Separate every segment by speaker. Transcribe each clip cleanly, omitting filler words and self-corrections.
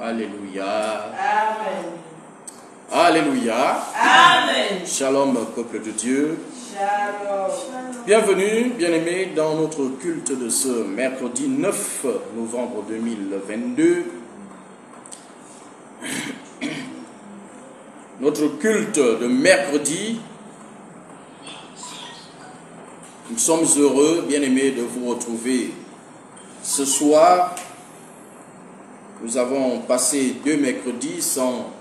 Speaker 1: Alléluia.
Speaker 2: Amen.
Speaker 1: Alléluia.
Speaker 2: Amen.
Speaker 1: Shalom, peuple de Dieu.
Speaker 2: Shalom.
Speaker 1: Bienvenue, bien-aimés, dans notre culte de ce mercredi 9 novembre 2022. Notre culte de mercredi. Nous sommes heureux, bien-aimés, de vous retrouver ce soir. Nous avons passé 2 mercredis sans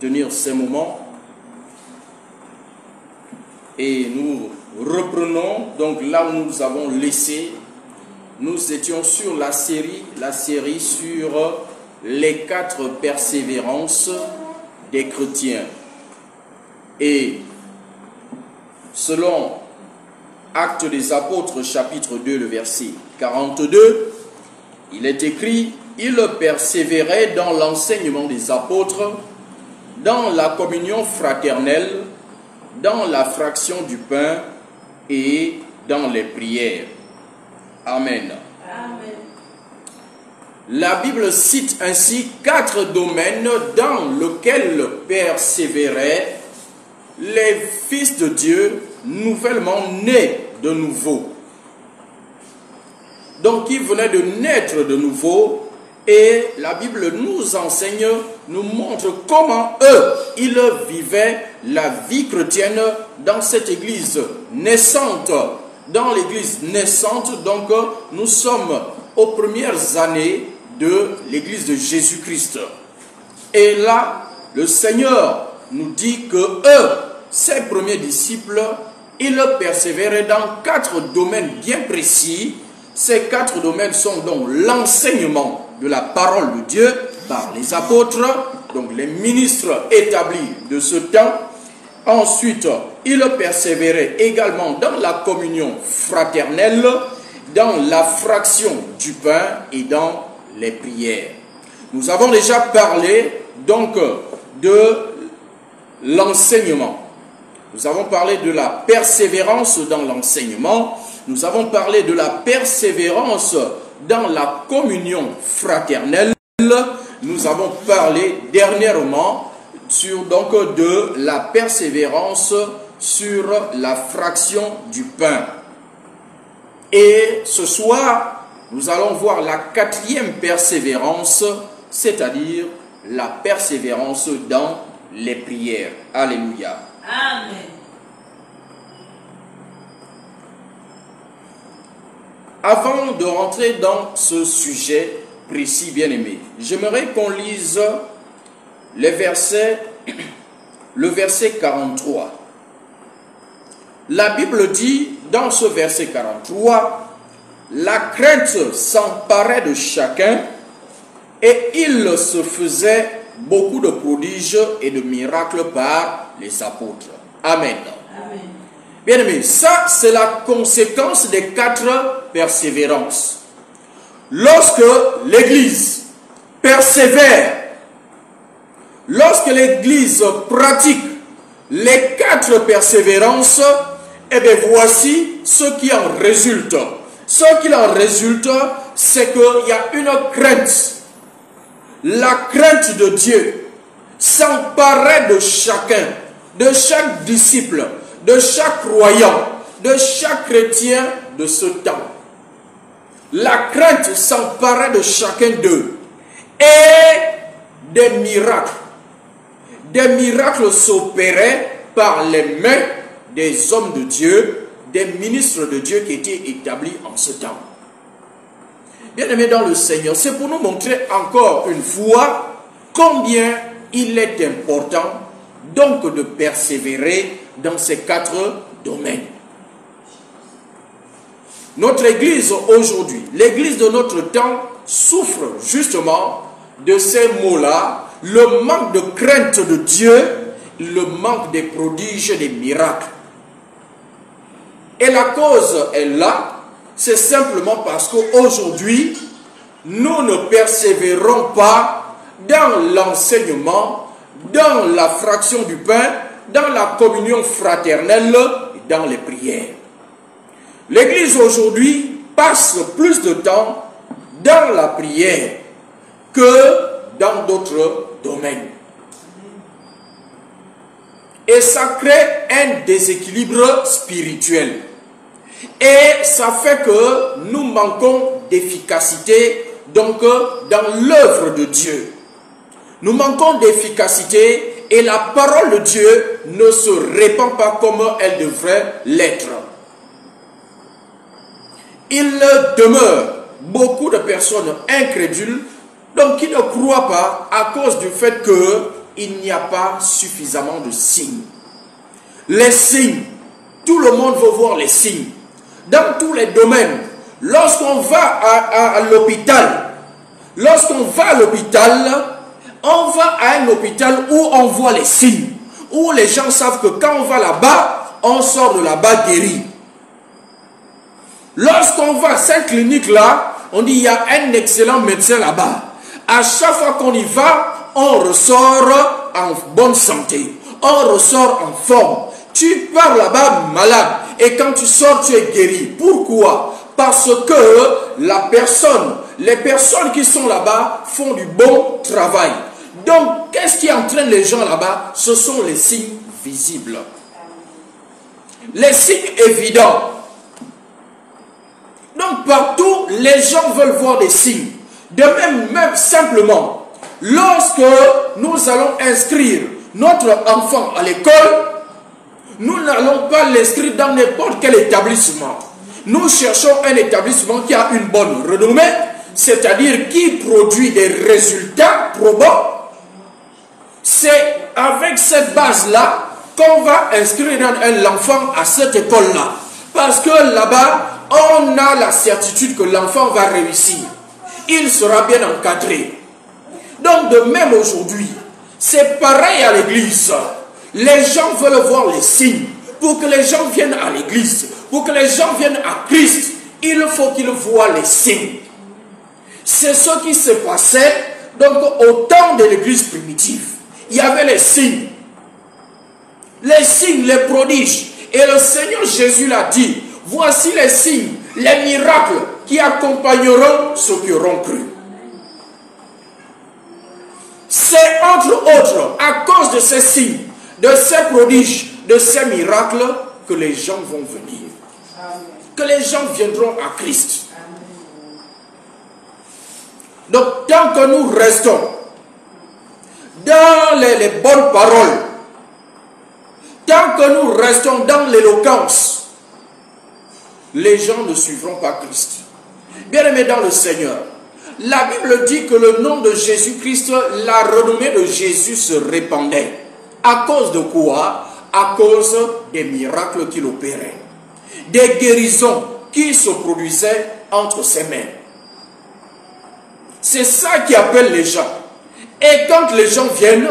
Speaker 1: tenir ces moments. Et nous reprenons donc là où nous avons laissé. Nous étions sur la série sur les 4 persévérances des chrétiens. Et selon Actes des Apôtres, chapitre 2, le verset 42, il est écrit: ils persévéraient dans l'enseignement des apôtres, dans la communion fraternelle, dans la fraction du pain et dans les prières. Amen.
Speaker 2: Amen.
Speaker 1: La Bible cite ainsi 4 domaines dans lesquels persévéraient les fils de Dieu nouvellement nés de nouveau. Donc, ils venaient de naître de nouveau. Et la Bible nous enseigne, nous montre comment eux, ils vivaient la vie chrétienne dans cette église naissante. Dans l'église naissante, donc, nous sommes aux premières années de l'église de Jésus-Christ. Et là, le Seigneur nous dit que eux, ses premiers disciples, ils persévéraient dans 4 domaines bien précis. Ces 4 domaines sont donc l'enseignement de la parole de Dieu par les apôtres, donc les ministres établis de ce temps. Ensuite, ils persévéraient également dans la communion fraternelle, dans la fraction du pain et dans les prières. Nous avons déjà parlé donc de l'enseignement. Nous avons parlé de la persévérance dans l'enseignement. Nous avons parlé de la persévérance dans la communion fraternelle. Nous avons parlé dernièrement de la persévérance sur la fraction du pain. Et ce soir, nous allons voir la 4e persévérance, c'est-à-dire la persévérance dans les prières. Alléluia.
Speaker 2: Amen.
Speaker 1: Avant de rentrer dans ce sujet précis, bien-aimé, j'aimerais qu'on lise le verset 43. La Bible dit dans ce verset 43, la crainte s'emparait de chacun et il se faisait beaucoup de prodiges et de miracles par les apôtres. Amen.
Speaker 2: Amen.
Speaker 1: Bien-aimé, ça c'est la conséquence des 4 persévérances. Lorsque l'Église persévère, lorsque l'Église pratique les 4 persévérances, et bien voici ce qui en résulte. Ce qui en résulte, c'est qu'il y a une crainte. La crainte de Dieu s'emparait de chacun, de chaque disciple, de chaque croyant, de chaque chrétien de ce temps. La crainte s'emparait de chacun d'eux. Et des miracles s'opéraient par les mains des hommes de Dieu, des ministres de Dieu qui étaient établis en ce temps. Bien-aimés dans le Seigneur, c'est pour nous montrer encore une fois combien il est important donc de persévérer dans ces 4 domaines. Notre Église aujourd'hui, l'Église de notre temps, souffre justement de ces mots-là, le manque de crainte de Dieu, le manque des prodiges et des miracles. Et la cause est là, c'est simplement parce qu'aujourd'hui, nous ne persévérons pas dans l'enseignement, dans la fraction du pain, dans la communion fraternelle et dans les prières. L'Église aujourd'hui passe plus de temps dans la prière que dans d'autres domaines. Et ça crée un déséquilibre spirituel. Et ça fait que nous manquons d'efficacité donc dans l'œuvre de Dieu. Nous manquons d'efficacité et la parole de Dieu ne se répand pas comme elle devrait l'être. Il demeure beaucoup de personnes incrédules donc qui ne croient pas à cause du fait qu'il n'y a pas suffisamment de signes. Les signes, tout le monde veut voir les signes. Dans tous les domaines, lorsqu'on va à l'hôpital, on va à un hôpital où on voit les signes, où les gens savent que quand on va là-bas, on sort de là-bas guéri. Lorsqu'on va à cette clinique-là, on dit il y a un excellent médecin là-bas. À chaque fois qu'on y va, on ressort en bonne santé. On ressort en forme. Tu pars là-bas malade et quand tu sors, tu es guéri. Pourquoi? Parce que les personnes qui sont là-bas font du bon travail. Donc, qu'est-ce qui entraîne les gens là-bas? Ce sont les signes visibles. Les signes évidents. Donc, partout, les gens veulent voir des signes. De même simplement, lorsque nous allons inscrire notre enfant à l'école, nous n'allons pas l'inscrire dans n'importe quel établissement. Nous cherchons un établissement qui a une bonne renommée, c'est-à-dire qui produit des résultats probants. C'est avec cette base-là qu'on va inscrire l'enfant à cette école-là. Parce que là-bas, on a la certitude que l'enfant va réussir. Il sera bien encadré. Donc de même aujourd'hui, c'est pareil à l'église. Les gens veulent voir les signes. Pour que les gens viennent à l'église, pour que les gens viennent à Christ, il faut qu'ils voient les signes. C'est ce qui se passait donc au temps de l'église primitive. Il y avait les signes, les prodiges. Et le Seigneur Jésus l'a dit, voici les signes, les miracles qui accompagneront ceux qui auront cru. C'est entre autres à cause de ces signes, de ces prodiges, de ces miracles que les gens vont venir. Amen. Que les gens viendront à Christ. Amen. Donc tant que nous restons dans les bonnes paroles, tant que nous restons dans l'éloquence, les gens ne suivront pas Christ. Bien-aimés dans le Seigneur, la Bible dit que le nom de Jésus-Christ, la renommée de Jésus se répandait. À cause de quoi? À cause des miracles qu'il opérait. Des guérisons qui se produisaient entre ses mains. C'est ça qui appelle les gens. Et quand les gens viennent,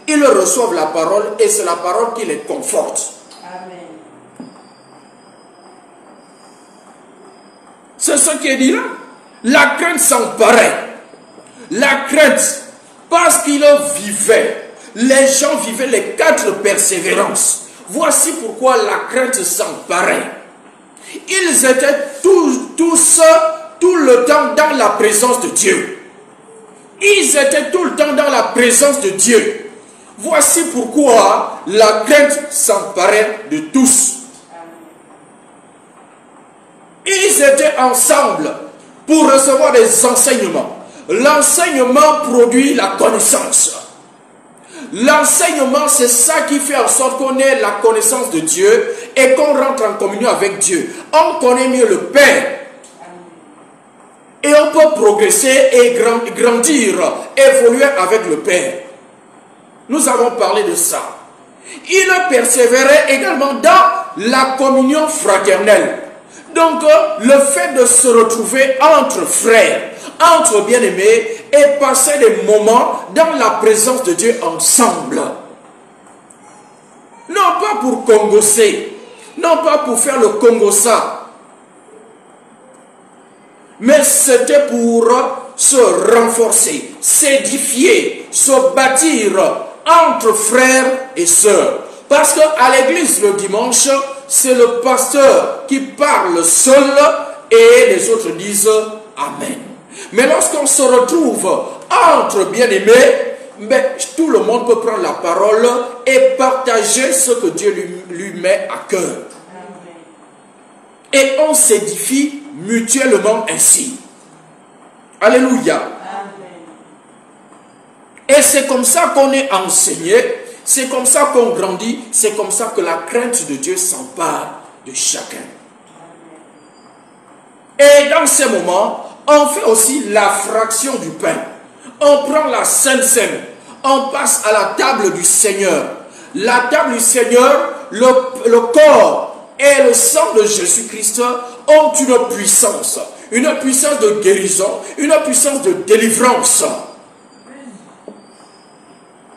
Speaker 1: ils reçoivent la parole et c'est la parole qui les conforte. Amen. C'est ce qui est dit là. La crainte s'emparait. La crainte, parce qu'il vivaient. Les gens vivaient les 4 persévérances. Voici pourquoi la crainte s'emparait. Ils étaient tout le temps dans la présence de Dieu. Ils étaient tout le temps dans la présence de Dieu. Voici pourquoi la crainte s'emparait de tous. Ils étaient ensemble pour recevoir des enseignements. L'enseignement produit la connaissance. L'enseignement, c'est ça qui fait en sorte qu'on ait la connaissance de Dieu et qu'on rentre en communion avec Dieu. On connaît mieux le Père. Et on peut progresser et grandir, évoluer avec le Père. Nous avons parlé de ça. Il persévérait également dans la communion fraternelle. Donc, le fait de se retrouver entre frères, entre bien-aimés, et passer des moments dans la présence de Dieu ensemble. Non pas pour congosser, non pas pour faire le congossa, mais c'était pour se renforcer, s'édifier, se bâtir entre frères et sœurs. Parce qu'à l'église le dimanche, c'est le pasteur qui parle seul et les autres disent Amen. Mais lorsqu'on se retrouve entre bien-aimés, tout le monde peut prendre la parole et partager ce que Dieu lui met à cœur. Et on s'édifie mutuellement ainsi. Alléluia. Et c'est comme ça qu'on est enseigné, c'est comme ça qu'on grandit, c'est comme ça que la crainte de Dieu s'empare de chacun. Et dans ces moments, on fait aussi la fraction du pain. On prend la Sainte Seine, on passe à la table du Seigneur. La table du Seigneur, le corps et le sang de Jésus-Christ ont une puissance de guérison, une puissance de délivrance.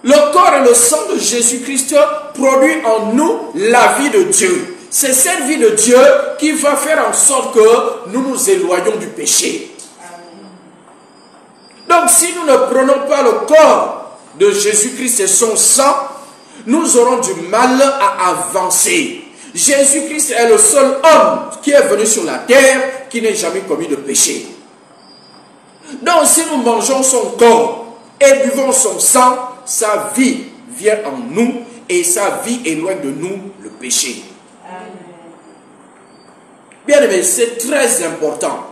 Speaker 1: Le corps et le sang de Jésus-Christ produit en nous la vie de Dieu. C'est cette vie de Dieu qui va faire en sorte que nous nous éloignons du péché. Donc si nous ne prenons pas le corps de Jésus-Christ et son sang, nous aurons du mal à avancer. Jésus-Christ est le seul homme qui est venu sur la terre qui n'ait jamais commis de péché. Donc si nous mangeons son corps et buvons son sang, sa vie vient en nous et sa vie éloigne de nous le péché. Bien aimé, c'est très important.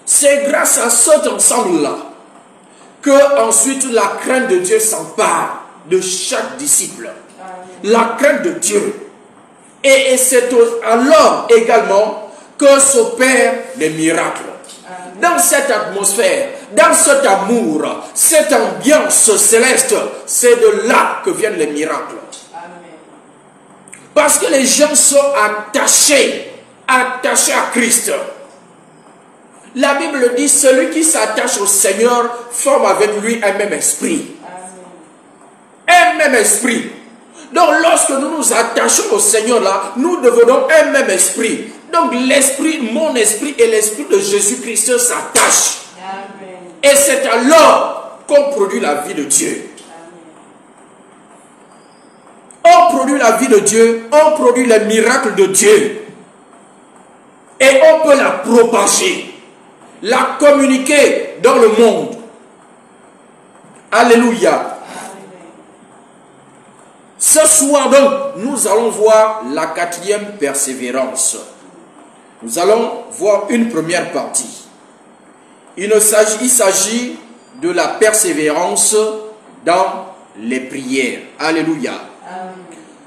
Speaker 1: C'est grâce à cet ensemble-là que ensuite la crainte de Dieu s'empare de chaque disciple. La crainte de Dieu. Et c'est alors également que s'opèrent les miracles. Dans cette atmosphère, dans cet amour, cette ambiance céleste, c'est de là que viennent les miracles. Parce que les gens sont attachés à Christ. La Bible dit, celui qui s'attache au Seigneur forme avec lui un même esprit. Un même esprit. Donc lorsque nous nous attachons au Seigneur là, nous devenons un même esprit. Donc l'esprit, mon esprit et l'esprit de Jésus-Christ s'attachent. Et c'est alors qu'on produit la vie de Dieu. On produit la vie de Dieu, on produit les miracles de Dieu. Et on peut la propager, la communiquer dans le monde. Alléluia. Ce soir donc, nous allons voir la 4e persévérance. Nous allons voir une première partie. Il s'agit de la persévérance dans les prières. Alléluia. Amen.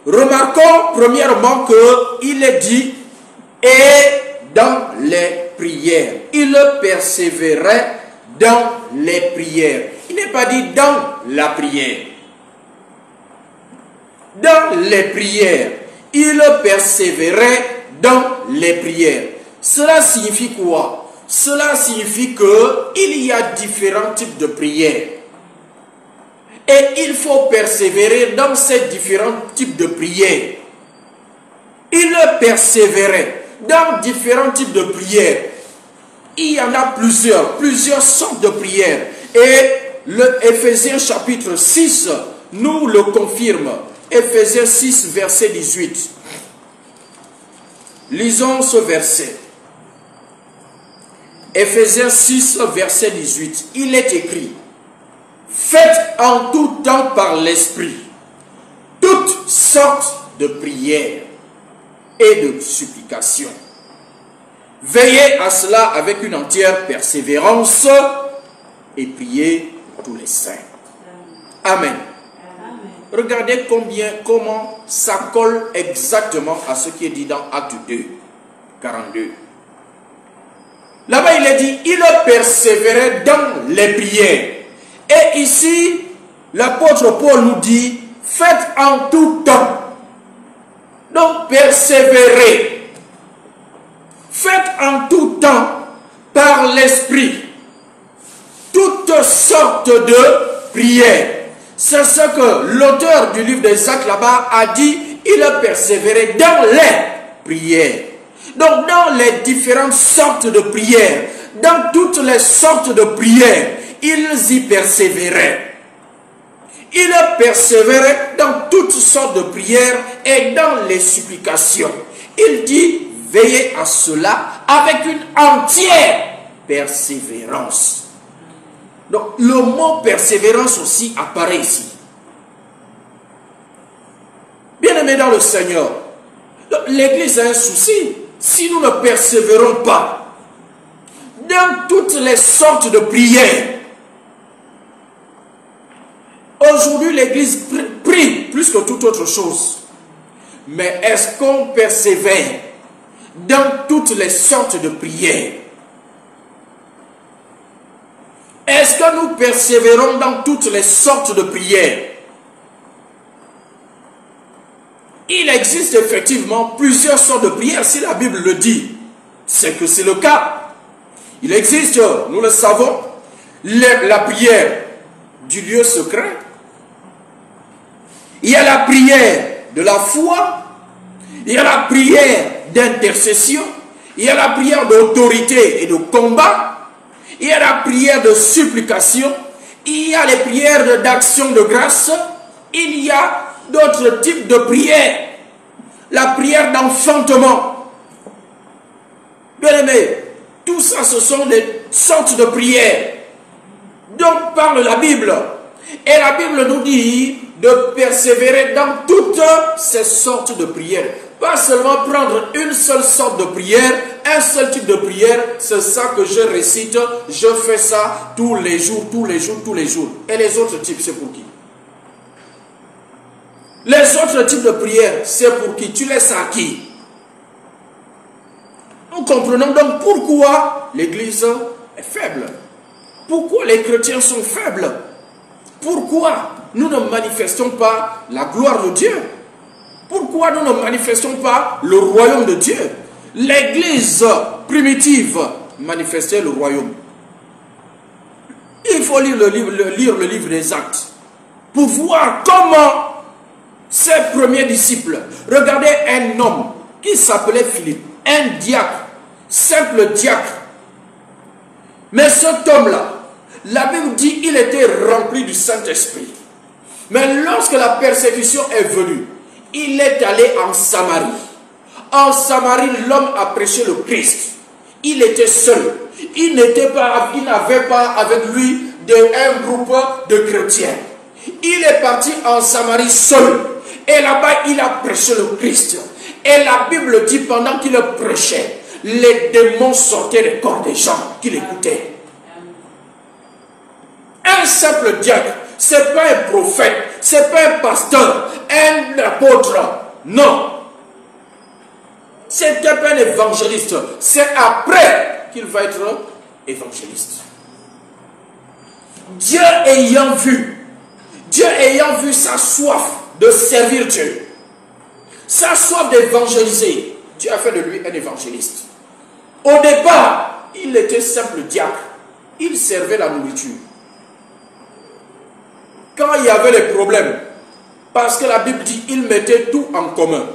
Speaker 1: Remarquons premièrement qu'il est dit « et dans les prières ». Il persévérait dans les prières. Il n'est pas dit « dans la prière ». Dans les prières. Il persévérait dans les prières. Cela signifie quoi? Cela signifie qu'il y a différents types de prières. Et il faut persévérer dans ces différents types de prières. Il persévérait dans différents types de prières. Il y en a plusieurs sortes de prières. Et le Éphésiens chapitre 6 nous le confirme. Éphésiens 6, verset 18. Lisons ce verset. Éphésiens 6, verset 18. Il est écrit: faites en tout temps par l'Esprit toutes sortes de prières et de supplications. Veillez à cela avec une entière persévérance et priez pour tous les saints. Amen. Regardez comment ça colle exactement à ce qui est dit dans Acte 2, 42. Là-bas, il est dit, il persévérait dans les prières. Et ici, l'apôtre Paul nous dit, Faites en tout temps. Donc persévérez. Faites en tout temps par l'esprit toutes sortes de prières. C'est ce que l'auteur du livre des Actes là-bas a dit. Il a persévéré dans les prières. Donc dans les différentes sortes de prières, dans toutes les sortes de prières, ils y persévéraient. Il a persévéré dans toutes sortes de prières et dans les supplications. Il dit, veillez à cela avec une entière persévérance. Donc le mot persévérance aussi apparaît ici. Bien-aimés dans le Seigneur, l'Église a un souci. Si nous ne persévérons pas dans toutes les sortes de prières, aujourd'hui l'Église prie plus que toute autre chose. Mais est-ce qu'on persévère dans toutes les sortes de prières? Est-ce que nous persévérons dans toutes les sortes de prières? Il existe effectivement plusieurs sortes de prières. Si la Bible le dit, c'est que c'est le cas. Il existe, nous le savons, la prière du lieu secret. Il y a la prière de la foi. Il y a la prière d'intercession. Il y a la prière d'autorité et de combat. Il y a la prière de supplication. Il y a les prières d'action de grâce. Il y a d'autres types de prières. La prière d'enfantement. Bien aimé, tout ça ce sont des sortes de prières dont parle la Bible. Et la Bible nous dit de persévérer dans toutes ces sortes de prières. Pas seulement prendre une seule sorte de prière, un seul type de prière, c'est ça que je récite, je fais ça tous les jours, tous les jours, tous les jours. Et les autres types, c'est pour qui? Les autres types de prières, c'est pour qui? Tu laisses à qui? Nous comprenons donc pourquoi l'Église est faible. Pourquoi les chrétiens sont faibles. Pourquoi nous ne manifestons pas la gloire de Dieu? Pourquoi nous ne manifestons pas le royaume de Dieu? L'Église primitive manifestait le royaume. Il faut lire le livre des Actes pour voir comment ces premiers disciples, regardez un homme qui s'appelait Philippe, un diacre, simple diacre. Mais cet homme-là, la Bible dit qu'il était rempli du Saint-Esprit. Mais lorsque la persécution est venue, il est allé en Samarie. En Samarie, l'homme a prêché le Christ. Il était seul. Il n'avait pas avec lui un groupe de chrétiens. Il est parti en Samarie seul. Et là-bas, il a prêché le Christ. Et la Bible dit, pendant qu'il prêchait, les démons sortaient des corps des gens qui l'écoutaient. Un simple diacre, ce n'est pas un prophète, ce n'est pas un pasteur, un apôtre. Non. Ce n'était pas un évangéliste. C'est après qu'il va être évangéliste. Dieu ayant vu sa soif de servir Dieu, sa soif d'évangéliser, Dieu a fait de lui un évangéliste. Au départ, il était simple diacre. Il servait la nourriture. Quand il y avait des problèmes, parce que la Bible dit qu'il mettait tout en commun.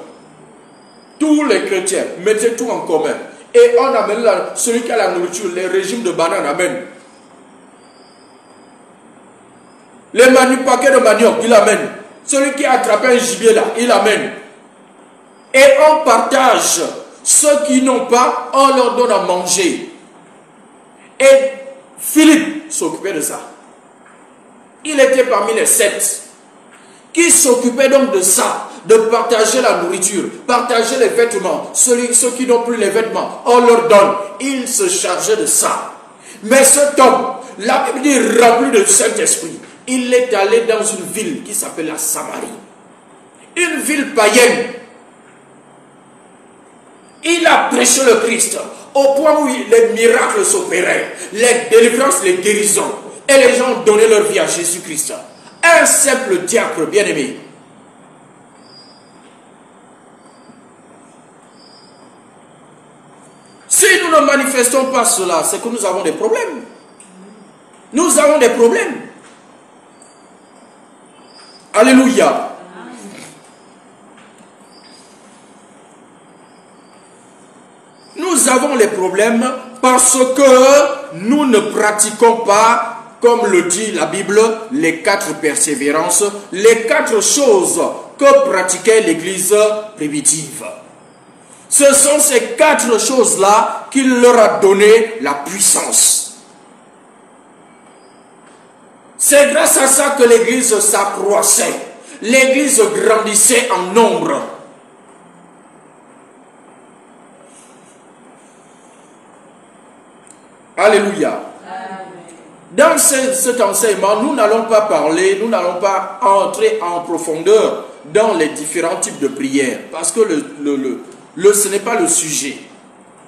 Speaker 1: Tous les chrétiens mettaient tout en commun. Et on amène celui qui a la nourriture, les régimes de bananes amènent. Les paquets de manioc, il amène. Celui qui a attrapé un gibier là, il amène. Et on partage. Ceux qui n'ont pas, on leur donne à manger. Et Philippe s'occupait de ça. Il était parmi les 7 qui s'occupaient donc de ça, de partager la nourriture, partager les vêtements. Ceux qui n'ont plus les vêtements, on leur donne. Il se chargeait de ça. Mais cet homme, la Bible dit rempli de Saint-Esprit, il est allé dans une ville qui s'appelle la Samarie. Une ville païenne. Il a prêché le Christ au point où les miracles s'opéraient, les délivrances, les guérisons. Et les gens donnaient leur vie à Jésus-Christ. Un simple diacre bien-aimé. ne manifestons pas cela, c'est que nous avons des problèmes. Nous avons des problèmes. Alléluia. Nous avons les problèmes parce que nous ne pratiquons pas, comme le dit la Bible, les 4 persévérances, les 4 choses que pratiquait l'Église primitive. Ce sont ces 4 choses-là qui leur a donné la puissance. C'est grâce à ça que l'Église s'accroissait. L'Église grandissait en nombre. Alléluia. Dans cet enseignement, nous n'allons pas parler, nous n'allons pas entrer en profondeur dans les différents types de prières. Parce que ce n'est pas le sujet.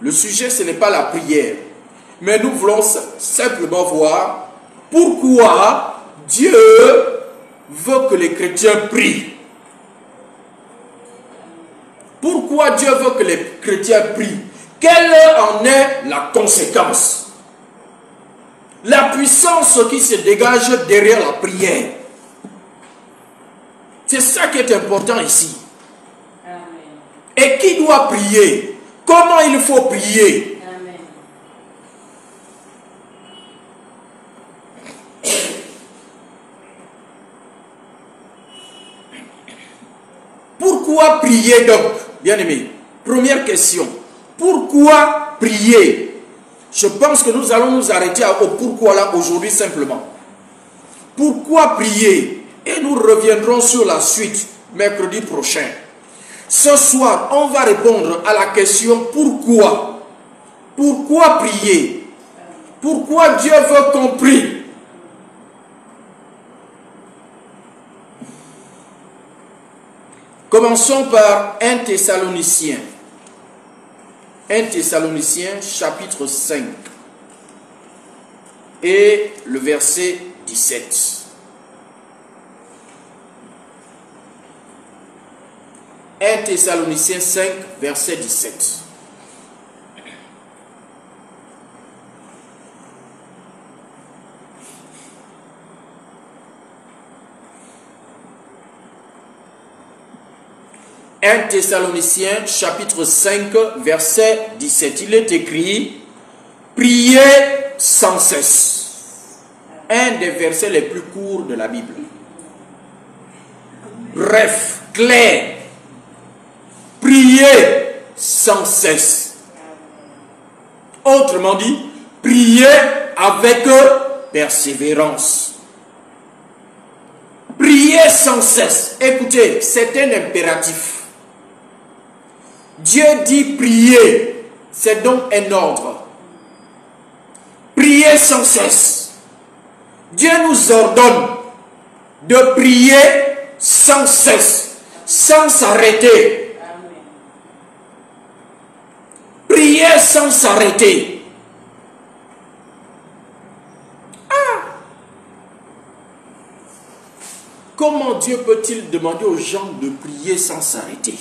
Speaker 1: Le sujet, ce n'est pas la prière. Mais nous voulons simplement voir pourquoi Dieu veut que les chrétiens prient. Pourquoi Dieu veut que les chrétiens prient? Quelle en est la conséquence? La puissance qui se dégage derrière la prière. C'est ça qui est important ici. Amen. Et qui doit prier? Comment il faut prier? Amen. Pourquoi prier donc? Bien-aimés, première question. Pourquoi prier? Je pense que nous allons nous arrêter au pourquoi là aujourd'hui simplement. Pourquoi prier? Et nous reviendrons sur la suite mercredi prochain. Ce soir, on va répondre à la question pourquoi. Pourquoi prier? Pourquoi Dieu veut qu'on prie? Commençons par 1 Thessaloniciens. 1 Thessaloniciens chapitre 5 et le verset 17. 1 Thessaloniciens 5 verset 17. « 1 Thessaloniciens chapitre 5 verset 17. Il est écrit « Priez sans cesse ». Un des versets les plus courts de la Bible. Bref, clair. Priez sans cesse. Autrement dit, priez avec persévérance. Priez sans cesse. Écoutez, c'est un impératif. Dieu dit prier, c'est donc un ordre. Priez sans cesse. Dieu nous ordonne de prier sans cesse, sans s'arrêter. Priez sans s'arrêter. Comment Dieu peut-il demander aux gens de prier sans s'arrêter?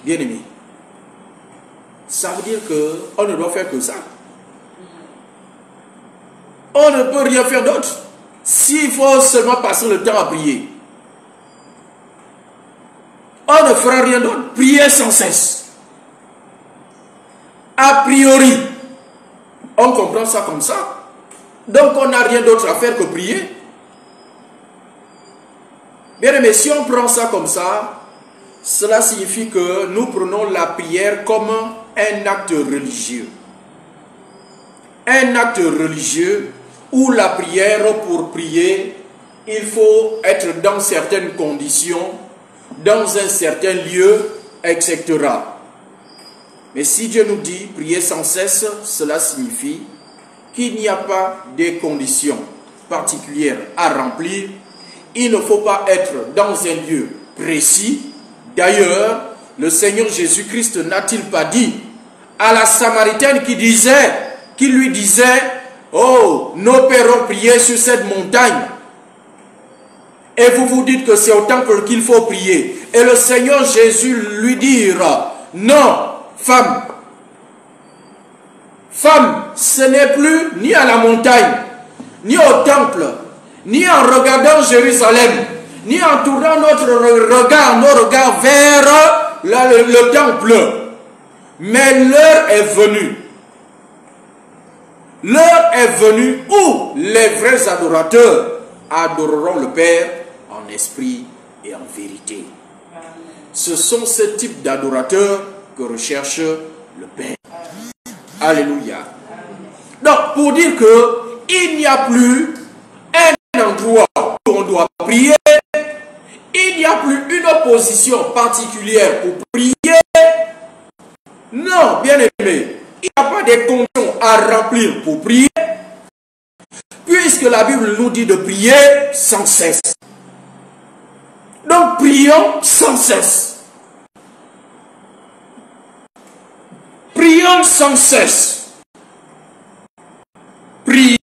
Speaker 1: Bien-aimé, ça veut dire qu'on ne doit faire que ça. On ne peut rien faire d'autre. S'il faut seulement passer le temps à prier, on ne fera rien d'autre. Prier sans cesse. A priori, on comprend ça comme ça. Donc on n'a rien d'autre à faire que prier. Bien-aimé, si on prend ça comme ça, cela signifie que nous prenons la prière comme un acte religieux. Un acte religieux où la prière, pour prier, il faut être dans certaines conditions, dans un certain lieu, etc. Mais si Dieu nous dit prier sans cesse, cela signifie qu'il n'y a pas de conditions particulières à remplir. Il ne faut pas être dans un lieu précis. D'ailleurs, le Seigneur Jésus-Christ n'a-t-il pas dit à la Samaritaine qui lui disait, oh, nos pères ont prié sur cette montagne. Et vous vous dites que c'est au temple qu'il faut prier. Et le Seigneur Jésus lui dira, non, femme, femme, ce n'est plus ni à la montagne, ni au temple, ni en regardant Jérusalem, ni en tournant nos regards vers le temple. Mais l'heure est venue. L'heure est venue où les vrais adorateurs adoreront le Père en esprit et en vérité. Ce sont ce type d'adorateurs que recherche le Père. Alléluia. Donc, pour dire qu'il n'y a plus un endroit où on doit prier, il n'y a plus une position particulière pour prier. Non, bien aimé, il n'y a pas de conditions à remplir pour prier, puisque la Bible nous dit de prier sans cesse. Donc, prions sans cesse. Prions sans cesse. Prions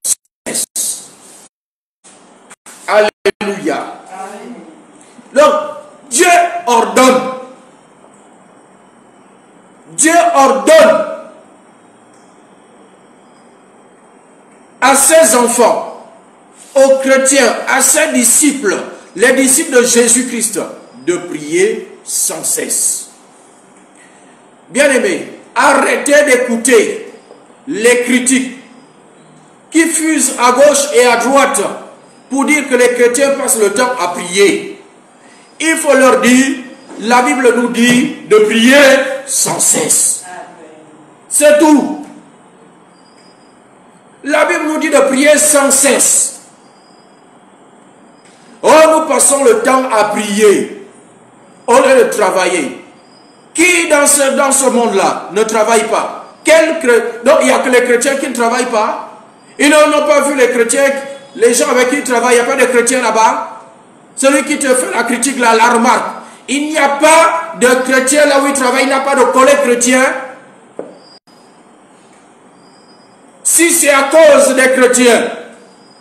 Speaker 1: sans cesse. Alléluia. Donc, Dieu ordonne. Dieu ordonne à ses enfants, aux chrétiens, à ses disciples, les disciples de Jésus-Christ, de prier sans cesse. Bien-aimés, arrêtez d'écouter les critiques qui fusent à gauche et à droite pour dire que les chrétiens passent le temps à prier. Il faut leur dire, la Bible nous dit de prier sans cesse. C'est tout. La Bible nous dit de prier sans cesse. Oh, nous passons le temps à prier au lieu de travailler. Qui dans ce monde-là ne travaille pas? Donc il n'y a que les chrétiens qui ne travaillent pas. Ils n'ont pas vu les chrétiens, les gens avec qui ils travaillent. Il n'y a pas de chrétiens là-bas. Celui qui te fait la critique là, la remarque. Il n'y a pas de chrétiens là où il travaille. Il n'y a pas de collègues chrétiens. Si c'est à cause des chrétiens,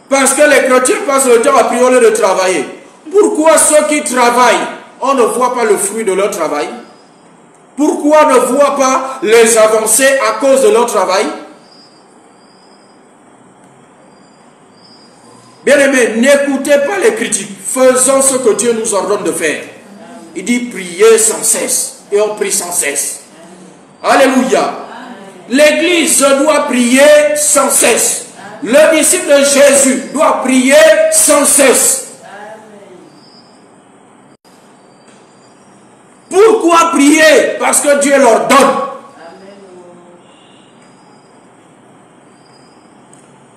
Speaker 1: parce que les chrétiens passent le temps à prier au lieu de travailler, pourquoi ceux qui travaillent, on ne voit pas le fruit de leur travail? Pourquoi ne voit pas les avancées à cause de leur travail? Bien-aimés, n'écoutez pas les critiques. Faisons ce que Dieu nous ordonne de faire. Il dit prier sans cesse. Et on prie sans cesse. Alléluia. L'Église doit prier sans cesse. Le disciple de Jésus doit prier sans cesse. Pourquoi prier? Parce que Dieu l'ordonne.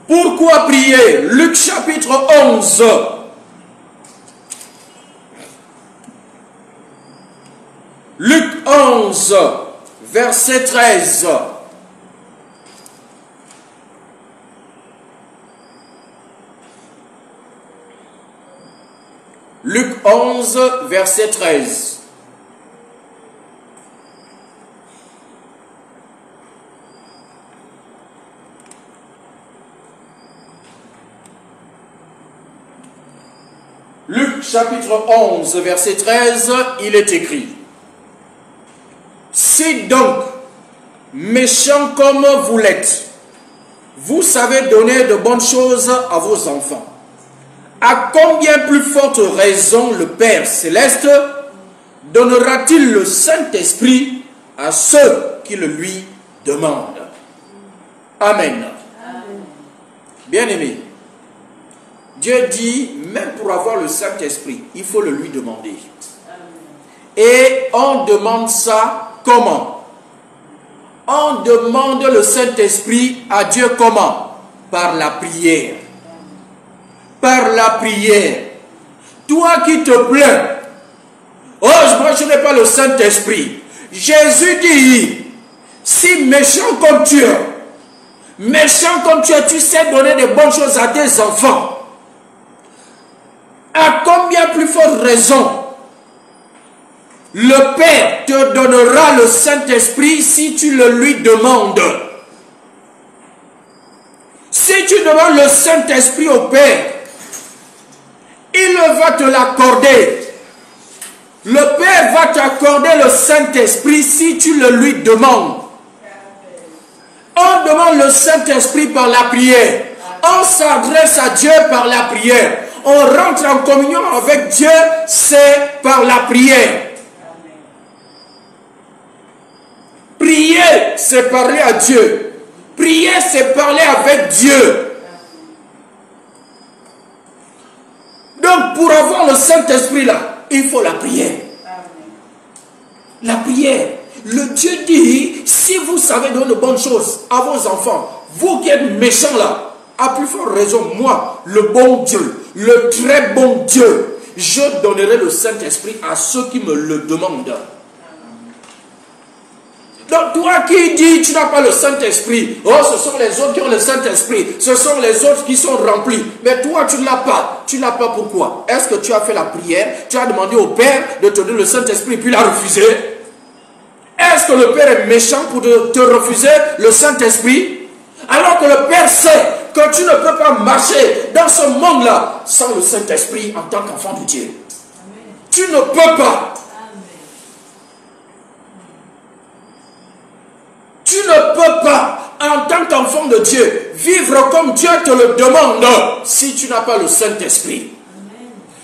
Speaker 1: Pourquoi prier? Luc chapitre 11. Luc 11, verset 13. Luc 11, verset 13. Luc chapitre 11, verset 13, il est écrit: si donc, méchants comme vous l'êtes, vous savez donner de bonnes choses à vos enfants, à combien plus forte raison le Père Céleste donnera-t-il le Saint-Esprit à ceux qui le lui demandent? Amen. Bien-aimés, Dieu dit, même pour avoir le Saint-Esprit, il faut le lui demander. Et on demande ça comment? On demande le Saint-Esprit à Dieu comment? Par la prière. Par la prière. Toi qui te plains, oh, moi je n'ai pas le Saint-Esprit. Jésus dit, si méchant comme tu es, tu sais donner de bonnes choses à tes enfants, à combien plus forte raison le Père te donnera le Saint-Esprit si tu le lui demandes? Si tu demandes le Saint-Esprit au Père, il va te l'accorder. Le Père va t'accorder le Saint-Esprit si tu le lui demandes. On demande le Saint-Esprit par la prière. On s'adresse à Dieu par la prière. On rentre en communion avec Dieu, c'est par la prière. Prier, c'est parler à Dieu. Prier, c'est parler avec Dieu. Donc, pour avoir le Saint-Esprit là, il faut la prière. La prière. Le Dieu dit, si vous savez donner de bonnes choses à vos enfants, vous qui êtes méchants là, à plus forte raison, moi, le bon Dieu, le très bon Dieu, je donnerai le Saint-Esprit à ceux qui me le demandent. Donc toi qui dis tu n'as pas le Saint-Esprit, oh ce sont les autres qui ont le Saint-Esprit, ce sont les autres qui sont remplis, mais toi tu ne l'as pas. Tu ne l'as pas pourquoi? Est-ce que tu as fait la prière, tu as demandé au Père de te donner le Saint-Esprit puis il a refusé? Est-ce que le Père est méchant pour te refuser le Saint-Esprit? Alors que le Père sait que tu ne peux pas marcher dans ce monde-là sans le Saint-Esprit en tant qu'enfant de Dieu. Amen. Tu ne peux pas. Tu ne peux pas, en tant qu'enfant de Dieu, vivre comme Dieu te le demande si tu n'as pas le Saint-Esprit.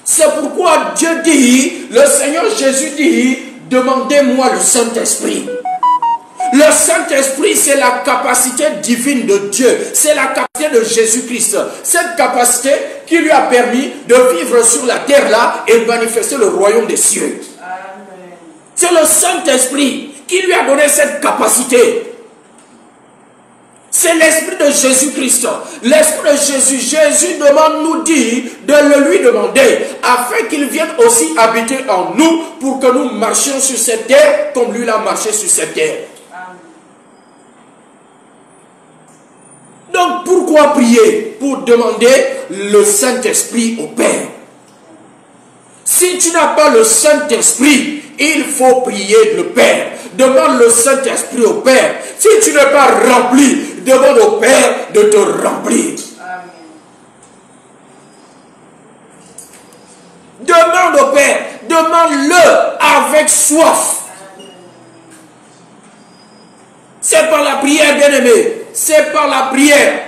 Speaker 1: C'est pourquoi Dieu dit, le Seigneur Jésus dit, demandez-moi le Saint-Esprit. Le Saint-Esprit, c'est la capacité divine de Dieu. C'est la capacité de Jésus-Christ. Cette capacité qui lui a permis de vivre sur la terre là et manifester le royaume des cieux. C'est le Saint-Esprit qui lui a donné cette capacité. C'est l'Esprit de Jésus-Christ. L'Esprit de Jésus. Jésus nous dit de le lui demander afin qu'il vienne aussi habiter en nous pour que nous marchions sur cette terre comme lui l'a marché sur cette terre. Donc pourquoi prier? Pour demander le Saint-Esprit au Père. Si tu n'as pas le Saint-Esprit, il faut prier le Père. Demande le Saint-Esprit au Père. Si tu n'es pas rempli, demande au Père de te remplir. Amen. Demande au Père, demande-le avec soif. C'est par la prière, bien-aimé. C'est par la prière.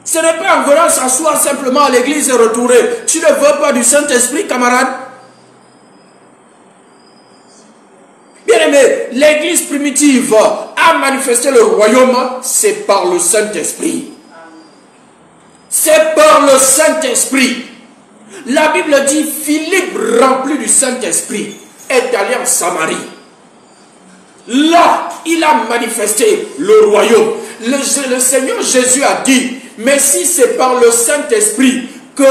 Speaker 1: Ce n'est pas en venant s'asseoir simplement à l'église et retourner. Tu ne veux pas du Saint-Esprit, camarade? Bien-aimé, l'église primitive a manifesté le royaume, c'est par le Saint-Esprit. C'est par le Saint-Esprit. La Bible dit, Philippe, rempli du Saint-Esprit, est allé en Samarie. Là, il a manifesté le royaume. Le Seigneur Jésus a dit, mais si c'est par le Saint-Esprit que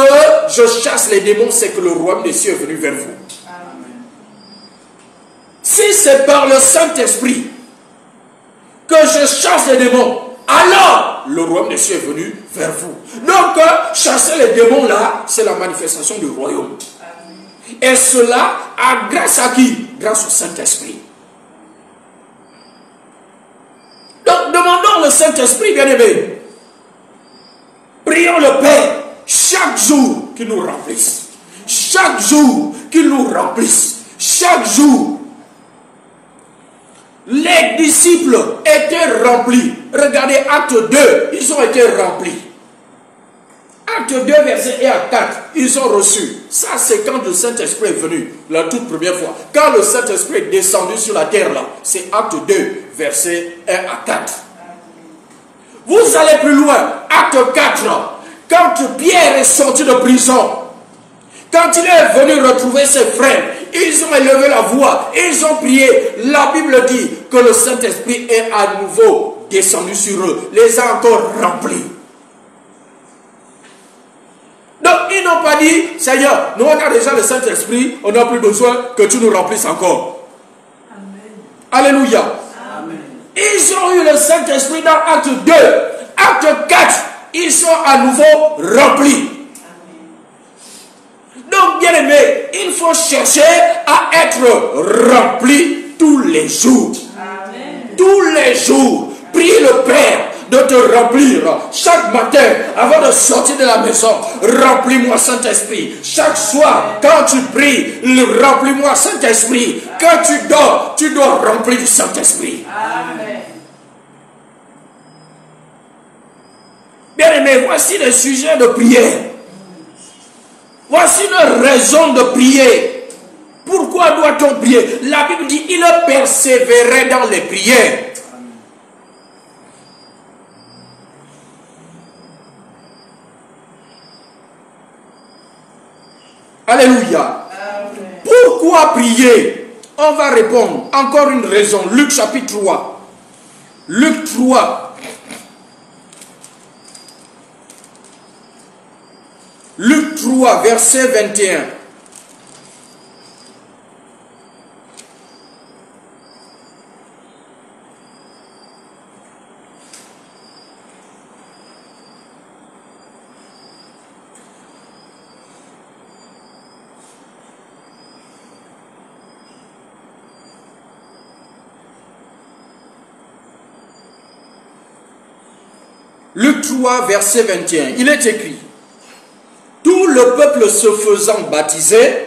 Speaker 1: je chasse les démons, c'est que le royaume des cieux est venu vers vous. Amen. Si c'est par le Saint-Esprit que je chasse les démons, alors le royaume des cieux est venu vers vous. Donc, chasser les démons là, c'est la manifestation du royaume. Amen. Et cela, grâce à qui? Grâce au Saint-Esprit. Donc, demandons le Saint-Esprit, bien-aimé. Prions le Père chaque jour qu'il nous remplisse. Chaque jour qu'il nous remplisse. Chaque jour. Les disciples étaient remplis. Regardez Acte 2, ils ont été remplis. Acte 2, verset 1 à 4, ils ont reçu. Ça, c'est quand le Saint-Esprit est venu, la toute première fois. Quand le Saint-Esprit est descendu sur la terre, là, c'est Acte 2, verset 1 à 4. Vous allez plus loin, Acte 4, quand Pierre est sorti de prison, quand il est venu retrouver ses frères, ils ont élevé la voix, ils ont prié. La Bible dit que le Saint-Esprit est à nouveau descendu sur eux, les a encore remplis. Donc ils n'ont pas dit, Seigneur, nous on a déjà le Saint-Esprit, on n'a plus besoin que tu nous remplisses encore. Amen. Alléluia. Amen. Ils ont eu le Saint-Esprit dans Acte 2. Acte 4, ils sont à nouveau remplis. Donc, bien aimé, il faut chercher à être rempli tous les jours. Amen. Tous les jours. Prie le Père de te remplir chaque matin matin, avant de sortir de la maison, remplis-moi Saint-Esprit. Chaque soir, quand tu pries, remplis-moi Saint-Esprit. Quand tu dois remplir du Saint-Esprit.
Speaker 2: Amen.
Speaker 1: Bien-aimés, voici les sujets de prière. Voici une raison de prier. Pourquoi doit-on prier? La Bible dit, il persévérait dans les prières. Alléluia.
Speaker 2: Amen.
Speaker 1: Pourquoi prier? On va répondre. Encore une raison. Luc chapitre 3. Luc 3. Luc 3, verset 21. Luc 3, verset 21. Il est écrit: tout le peuple se faisant baptiser,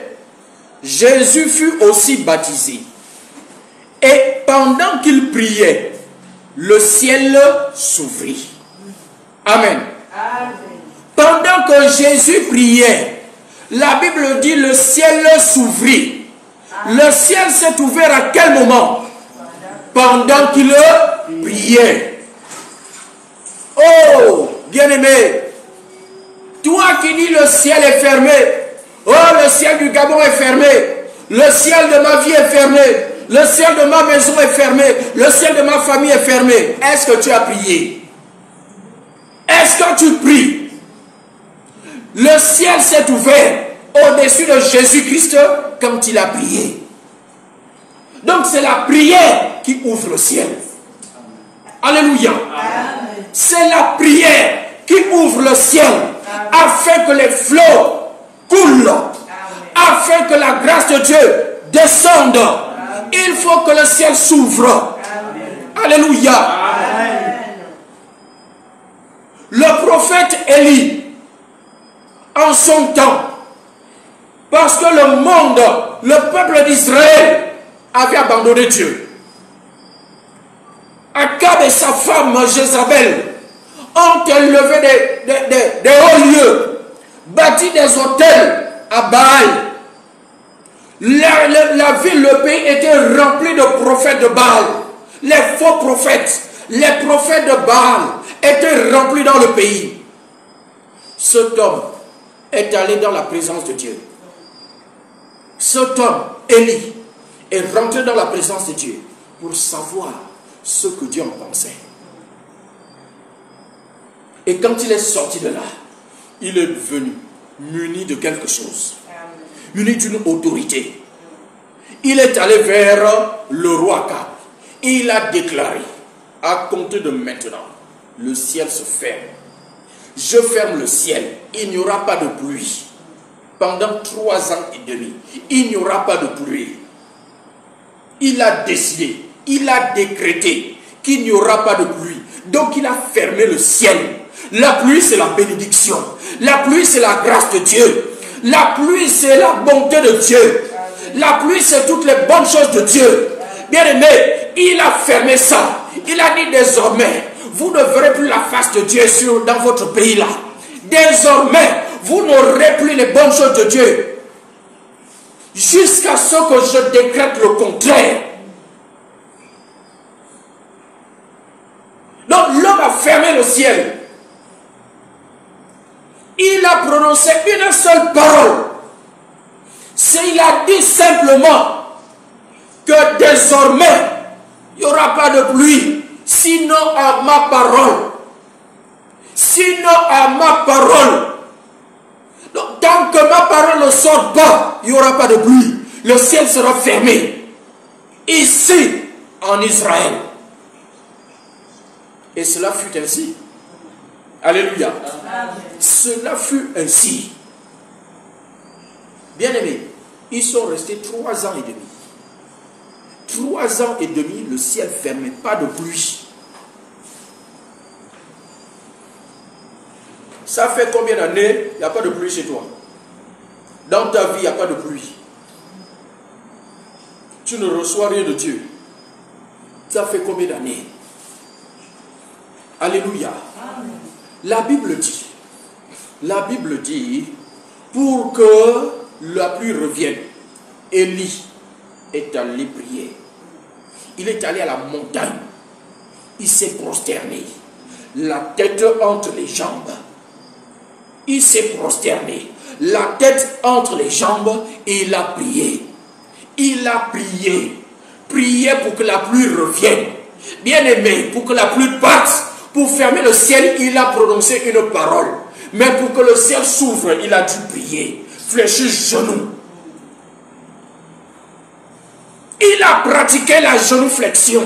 Speaker 1: Jésus fut aussi baptisé. Et pendant qu'il priait, le ciel s'ouvrit. Amen.
Speaker 2: Amen.
Speaker 1: Pendant que Jésus priait, la Bible dit le ciel s'ouvrit. Le ciel s'est ouvert à quel moment? Pendant qu'il priait. Oh, bien-aimé, toi qui dis le ciel est fermé, oh, le ciel du Gabon est fermé, le ciel de ma vie est fermé, le ciel de ma maison est fermé, le ciel de ma famille est fermé. Est-ce que tu as prié? Est-ce que tu pries? Le ciel s'est ouvert au-dessus de Jésus-Christ quand il a prié. Donc c'est la prière qui ouvre le ciel. Alléluia.
Speaker 2: Amen.
Speaker 1: C'est la prière qui ouvre le ciel afin que les flots coulent, afin que la grâce de Dieu descende. Il faut que le ciel s'ouvre. Alléluia.
Speaker 2: Amen.
Speaker 1: Le prophète Élie, en son temps, parce que le monde, le peuple d'Israël avait abandonné Dieu. Akab et sa femme Jézabel ont élevé des hauts lieux, bâti des hôtels à Baal. La ville, le pays était rempli de prophètes de Baal. Les faux prophètes, les prophètes de Baal étaient remplis dans le pays. Cet homme est allé dans la présence de Dieu. Cet homme, Élie, est rentré dans la présence de Dieu pour savoir ce que Dieu en pensait. Et quand il est sorti de là, il est venu muni de quelque chose, muni d'une autorité. Il est allé vers le roi Akab. Il a déclaré, à compter de maintenant, le ciel se ferme. Je ferme le ciel. Il n'y aura pas de pluie. Pendant 3 ans et demi, il n'y aura pas de pluie. Il a décidé, il a décrété qu'il n'y aura pas de pluie. Donc il a fermé le ciel. La pluie, c'est la bénédiction. La pluie, c'est la grâce de Dieu. La pluie, c'est la bonté de Dieu. La pluie, c'est toutes les bonnes choses de Dieu. Bien aimé, il a fermé ça. Il a dit désormais, vous ne verrez plus la face de Dieu dans votre pays là. Désormais, vous n'aurez plus les bonnes choses de Dieu. Jusqu'à ce que je décrète le contraire. Donc l'homme a fermé le ciel. Il a prononcé une seule parole. Il a dit simplement que désormais, il n'y aura pas de pluie. Sinon à ma parole. Sinon à ma parole. Donc tant que ma parole ne sort pas, il n'y aura pas de pluie. Le ciel sera fermé. Ici, en Israël. Et cela fut ainsi. Alléluia.
Speaker 2: Amen.
Speaker 1: Cela fut ainsi. Bien-aimés, ils sont restés 3 ans et demi. 3 ans et demi, le ciel fermé, pas de pluie. Ça fait combien d'années il n'y a pas de pluie chez toi? Dans ta vie, il n'y a pas de pluie. Tu ne reçois rien de Dieu. Ça fait combien d'années? Alléluia. La Bible dit, pour que la pluie revienne, Élie est allé prier. Il est allé à la montagne. Il s'est prosterné, la tête entre les jambes. Il s'est prosterné, la tête entre les jambes, et il a prié. Il a prié. Prié pour que la pluie revienne. Bien aimé, pour que la pluie parte, pour fermer le ciel, il a prononcé une parole. Mais pour que le ciel s'ouvre, il a dû prier. Fléchir genou. Il a pratiqué la genuflexion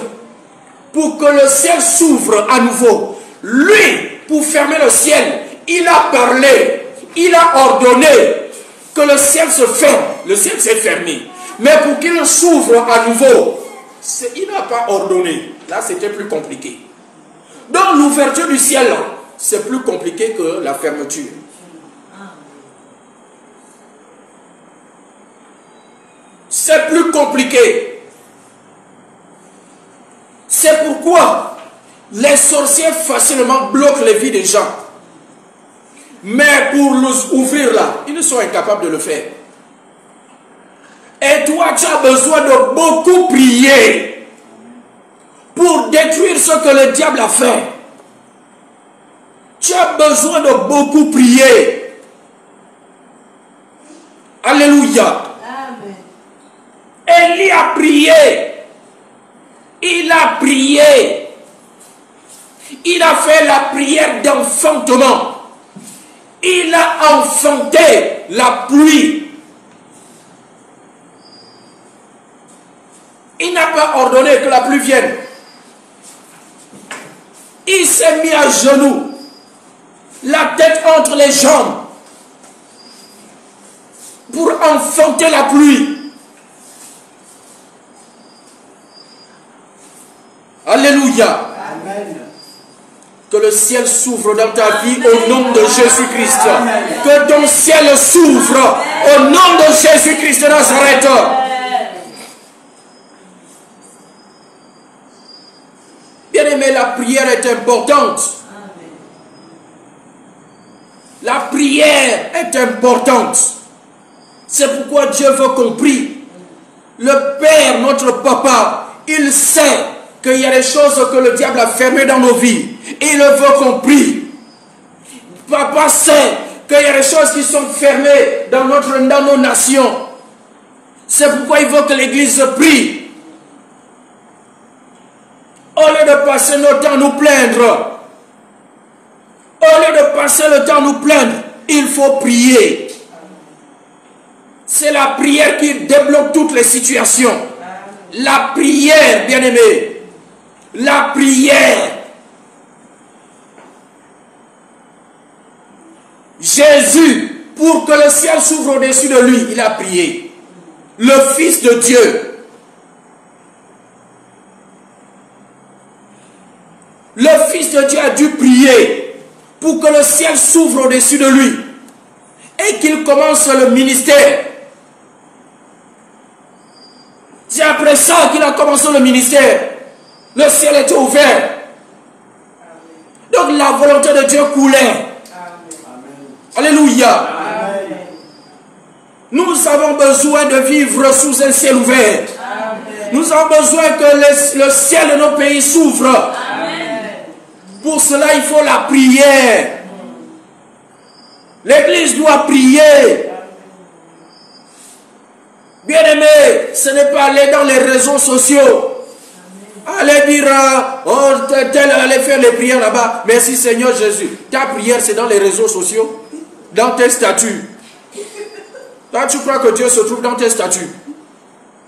Speaker 1: pour que le ciel s'ouvre à nouveau. Lui, pour fermer le ciel, il a parlé, il a ordonné que le ciel se ferme. Le ciel s'est fermé. Mais pour qu'il s'ouvre à nouveau, il n'a pas ordonné. Là, c'était plus compliqué. Donc, l'ouverture du ciel, c'est plus compliqué que la fermeture. C'est plus compliqué. C'est pourquoi les sorciers facilement bloquent les vies des gens. Mais pour l'ouvrir là, ils ne sont incapables de le faire. Et toi, tu as besoin de beaucoup prier pour détruire ce que le diable a fait. Tu as besoin de beaucoup prier. Alléluia. Élie a prié. Il a prié. Il a fait la prière d'enfantement. Il a enfanté la pluie. Il n'a pas ordonné que la pluie vienne. Il s'est mis à genoux, la tête entre les jambes, pour enfanter la pluie. Alléluia.
Speaker 2: Amen.
Speaker 1: Que le ciel s'ouvre dans ta vie au nom de Jésus-Christ. Que ton ciel s'ouvre au nom de Jésus-Christ de Nazareth. Bien-aimé, la prière est importante. La prière est importante. C'est pourquoi Dieu veut qu'on prie. Le Père, notre Papa, il sait qu'il y a des choses que le diable a fermées dans nos vies. Il veut qu'on prie. Papa sait qu'il y a des choses qui sont fermées dans nos nations. C'est pourquoi il veut que l'Église prie. Au lieu de passer notre temps à nous plaindre, au lieu de passer le temps à nous plaindre, il faut prier. C'est la prière qui débloque toutes les situations. La prière, bien-aimé. La prière. Jésus, pour que le ciel s'ouvre au-dessus de lui, il a prié. Le Fils de Dieu. Le Fils de Dieu a dû prier pour que le ciel s'ouvre au-dessus de lui et qu'il commence le ministère. C'est après ça qu'il a commencé le ministère. Le ciel était ouvert. Donc la volonté de Dieu coulait. Amen. Alléluia. Amen. Nous avons besoin de vivre sous un ciel ouvert. Amen. Nous avons besoin que le ciel de nos pays s'ouvre. Pour cela, il faut la prière. L'Église doit prier. Bien-aimé, ce n'est pas aller dans les réseaux sociaux. Allez dire, oh, tel, allez faire les prières là-bas. Merci Seigneur Jésus. Ta prière, c'est dans les réseaux sociaux, dans tes statuts. Toi, tu crois que Dieu se trouve dans tes statuts.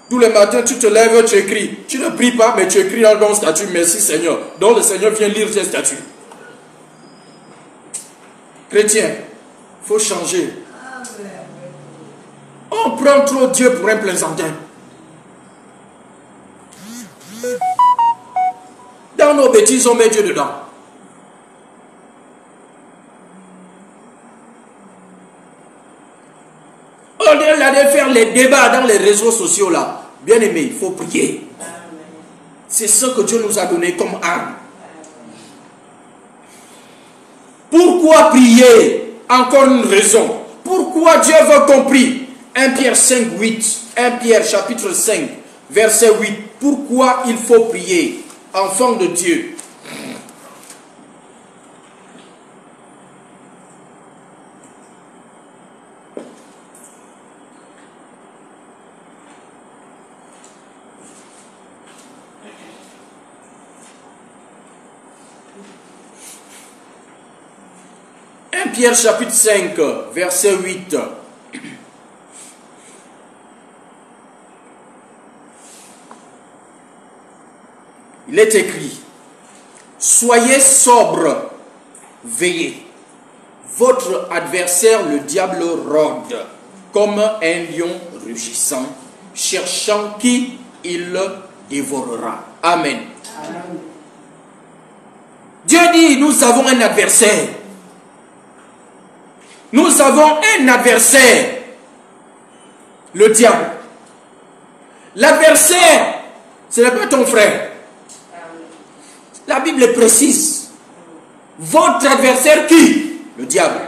Speaker 1: Tous les matins, tu te lèves, tu écris. Tu ne pries pas, mais tu écris dans ton statut. Merci Seigneur. Donc le Seigneur vient lire tes statuts. Chrétien, il faut changer. On prend trop Dieu pour un plaisantin. Dans nos bêtises, on met Dieu dedans. continuez de faire les débats dans les réseaux sociaux là, bien aimé, il faut prier. C'est ce que Dieu nous a donné comme arme. Pourquoi prier? Encore une raison. Pourquoi Dieu veut qu'on prie? 1 Pierre 5, 8. 1 Pierre chapitre 5, verset 8. Pourquoi il faut prier? Enfant de Dieu. Pierre chapitre 5, verset 8. Il est écrit, soyez sobres, veillez. Votre adversaire, le diable, rôde comme un lion rugissant, cherchant qui il dévorera. Amen. Amen. Dieu dit, nous avons un adversaire. Nous avons un adversaire, le diable. L'adversaire, ce n'est pas ton frère. La Bible est précise. Votre adversaire qui? Le diable.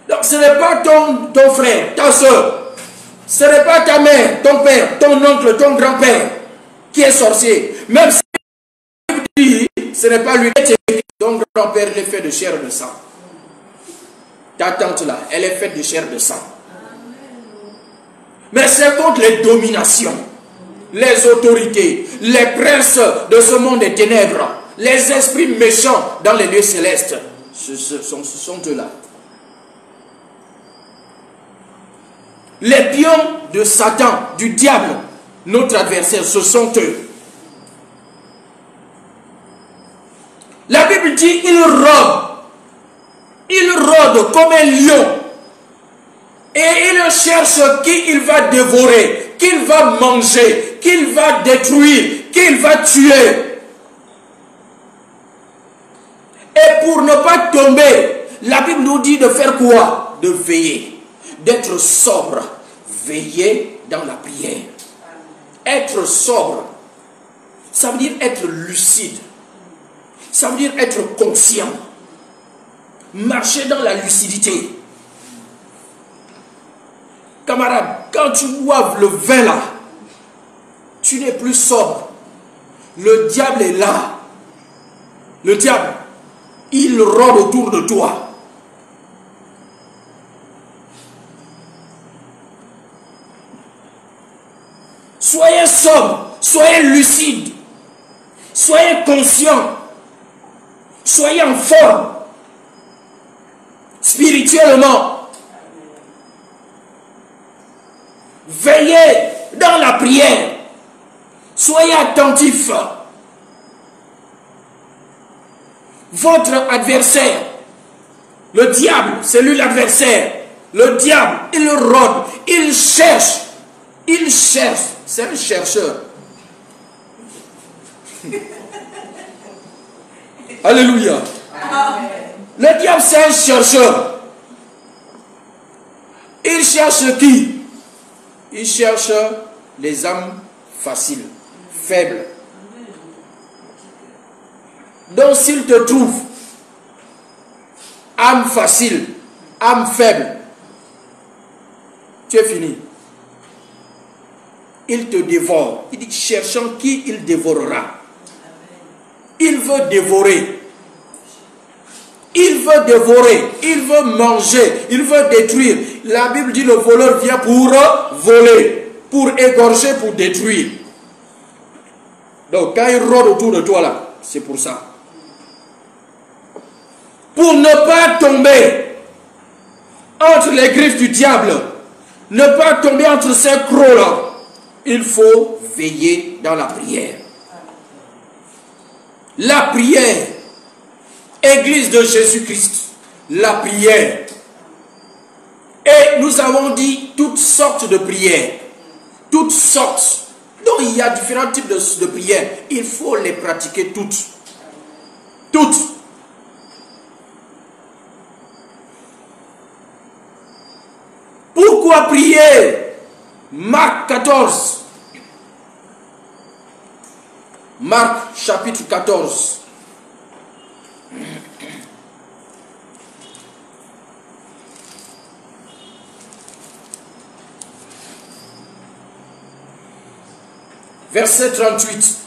Speaker 1: Donc ce n'est pas ton frère, ta soeur. Ce n'est pas ta mère, ton père, ton oncle, ton grand-père qui est sorcier. Même si la Bible dit, ce n'est pas lui qui est ton grand-père, il est fait de chair et de sang. Ta tante là, elle est faite de chair de sang. Mais c'est contre les dominations, les autorités, les princes de ce monde des ténèbres, les esprits méchants dans les lieux célestes. Ce sont eux-là. Les pions de Satan, du diable, notre adversaire, ce sont eux. La Bible dit, il rôde comme un lion et il cherche qui il va dévorer, qu'il va manger, qu'il va détruire, qu'il va tuer. Et pour ne pas tomber, la Bible nous dit de faire quoi? De veiller, d'être sobre, veiller dans la prière. Être sobre, ça veut dire être lucide, ça veut dire être conscient. Marcher dans la lucidité. Camarade, quand tu bois le vin là, tu n'es plus sobre. Le diable est là. Le diable, il rôde autour de toi. Soyez sobre, soyez lucide, soyez conscient, soyez en forme. Spirituellement, veillez dans la prière, soyez attentifs. Votre adversaire, le diable, c'est lui l'adversaire. Le diable, il rôde, il cherche, c'est un chercheur. Alléluia. Amen. Le diable, c'est un chercheur. Il cherche qui? Il cherche les âmes faciles, faibles. Donc s'il te trouve âme facile, âme faible, tu es fini. Il te dévore. Il dit, cherchant qui il dévorera. Il veut dévorer. Il veut dévorer, il veut manger, il veut détruire. La Bible dit le voleur vient pour voler, pour égorger, pour détruire. Donc quand il rôde autour de toi là, c'est pour ça. Pour ne pas tomber entre les griffes du diable, ne pas tomber entre ces crocs là, il faut veiller dans la prière. La prière. Église de Jésus-Christ, la prière. Et nous avons dit toutes sortes de prières. Toutes sortes. Donc il y a différents types de prières. Il faut les pratiquer toutes. Toutes. Pourquoi Pourquoi prier? Marc 14. Marc chapitre 14. Verset 38.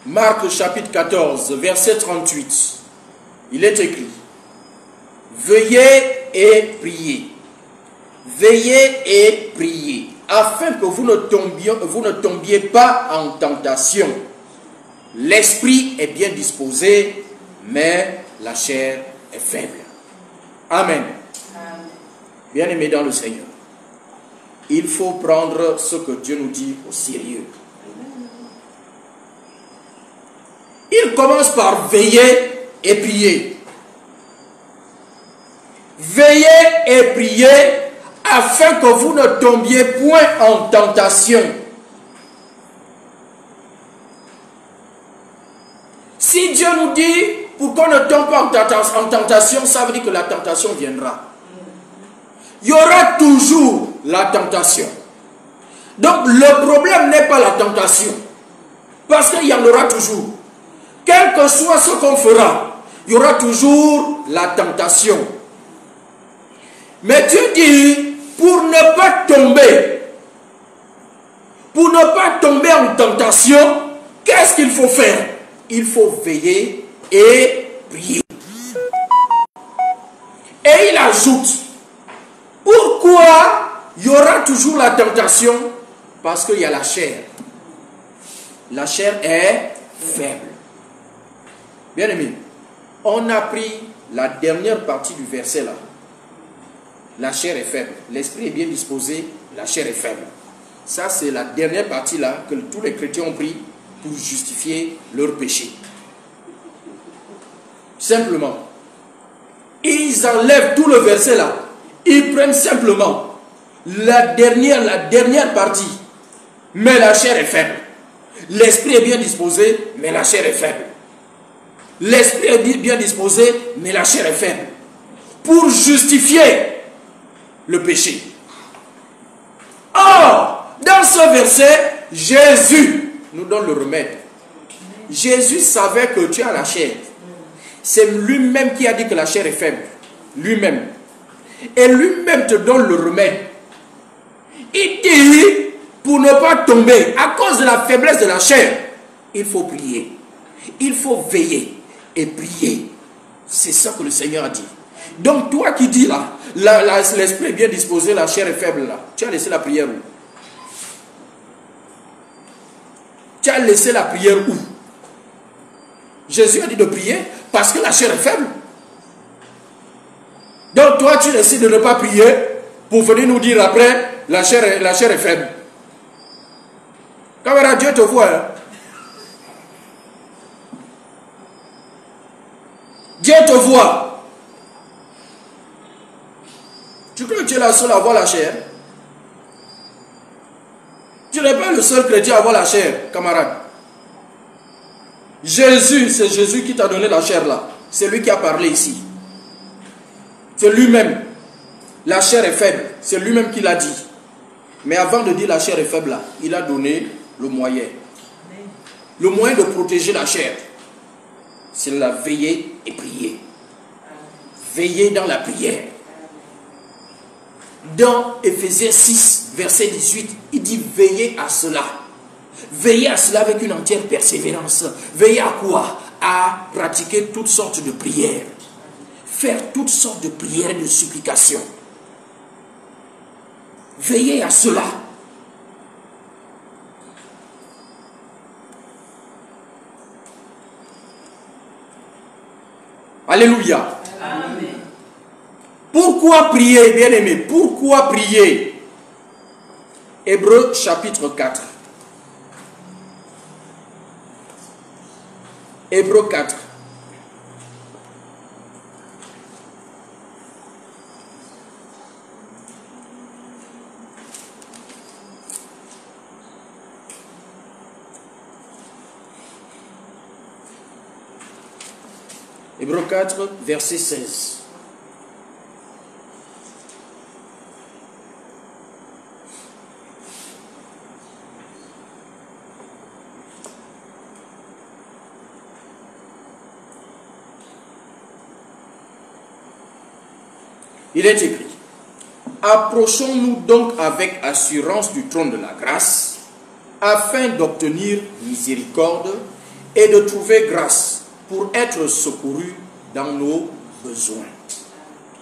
Speaker 1: Marc chapitre 14, verset 38. Il est écrit: Veillez et priez. Veillez et priez, afin que vous ne tombiez pas en tentation. L'esprit est bien disposé, mais la chair est faible. Amen. Bien-aimés dans le Seigneur, il faut prendre ce que Dieu nous dit au sérieux. Il commence par veiller et prier. Veillez et priez afin que vous ne tombiez point en tentation. Si Dieu nous dit pour qu'on ne tombe pas en tentation, ça veut dire que la tentation viendra. Il y aura toujours la tentation. Donc le problème n'est pas la tentation, parce qu'il y en aura toujours. Quel que soit ce qu'on fera, il y aura toujours la tentation. Mais Dieu dit, pour ne pas tomber en tentation, qu'est-ce qu'il faut faire? Il faut veiller et prier. Et il ajoute, pourquoi il y aura toujours la tentation? Parce qu'il y a la chair. La chair est faible. Bien aimé, on a pris la dernière partie du verset là. La chair est faible. L'esprit est bien disposé, la chair est faible. Ça, c'est la dernière partie là que tous les chrétiens ont pris pour justifier leur péché. Simplement. Ils enlèvent tout le verset là. Ils prennent simplement la dernière partie. Mais la chair est faible. L'esprit est bien disposé, mais la chair est faible. L'esprit est bien disposé, mais la chair est faible. Pour justifier le péché. Or, dans ce verset, Jésus nous donne le remède. Jésus savait que tu as la chair. C'est lui-même qui a dit que la chair est faible. Lui-même. Et lui-même te donne le remède. Il dit, pour ne pas tomber à cause de la faiblesse de la chair, il faut prier. Il faut veiller et prier. C'est ça que le Seigneur a dit. Donc toi qui dis là, l'esprit est bien disposé, la chair est faible là, tu as laissé la prière où? Tu as laissé la prière où? Jésus a dit de prier parce que la chair est faible. Donc toi tu décides de ne pas prier pour venir nous dire après la chair est faible. Camarade, Dieu te voit. Hein? Dieu te voit. Tu crois que tu es la seule à avoir la chair? Tu n'es pas le seul chrétien à avoir la chair, camarade. Jésus, c'est Jésus qui t'a donné la chair là. C'est lui qui a parlé ici. C'est lui-même. La chair est faible. C'est lui-même qui l'a dit. Mais avant de dire la chair est faible là, il a donné le moyen. Le moyen de protéger la chair, c'est la veiller et prier. Veiller dans la prière. Dans Éphésiens 6, verset 18, il dit veillez à cela. Veillez à cela avec une entière persévérance. Veillez à quoi? À pratiquer toutes sortes de prières. Faire toutes sortes de prières et de supplications. Veillez à cela. Alléluia.
Speaker 2: Amen.
Speaker 1: Pourquoi prier, bien-aimé? Pourquoi prier? Hébreux chapitre 4. Hébreux 4. Hébreux 4, verset 16. Il est écrit: approchons-nous donc avec assurance du trône de la grâce, afin d'obtenir miséricorde et de trouver grâce pour être secourus dans nos besoins.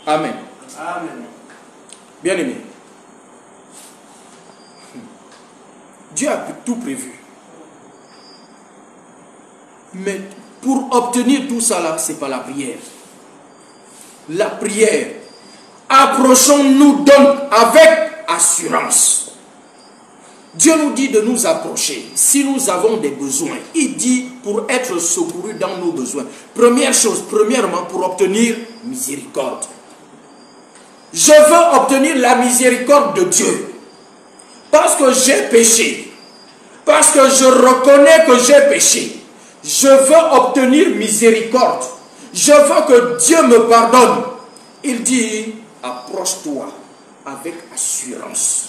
Speaker 1: Amen.
Speaker 2: Amen.
Speaker 1: Bien-aimés, Dieu a tout prévu. Mais pour obtenir tout ça là, ce n'est pas la prière. La prière, approchons-nous donc avec assurance. Dieu nous dit de nous approcher si nous avons des besoins. Il dit pour être secourus dans nos besoins. Première chose, premièrement, pour obtenir miséricorde. Je veux obtenir la miséricorde de Dieu parce que j'ai péché, parce que je reconnais que j'ai péché. Je veux obtenir miséricorde. Je veux que Dieu me pardonne. Il dit: approche-toi avec assurance.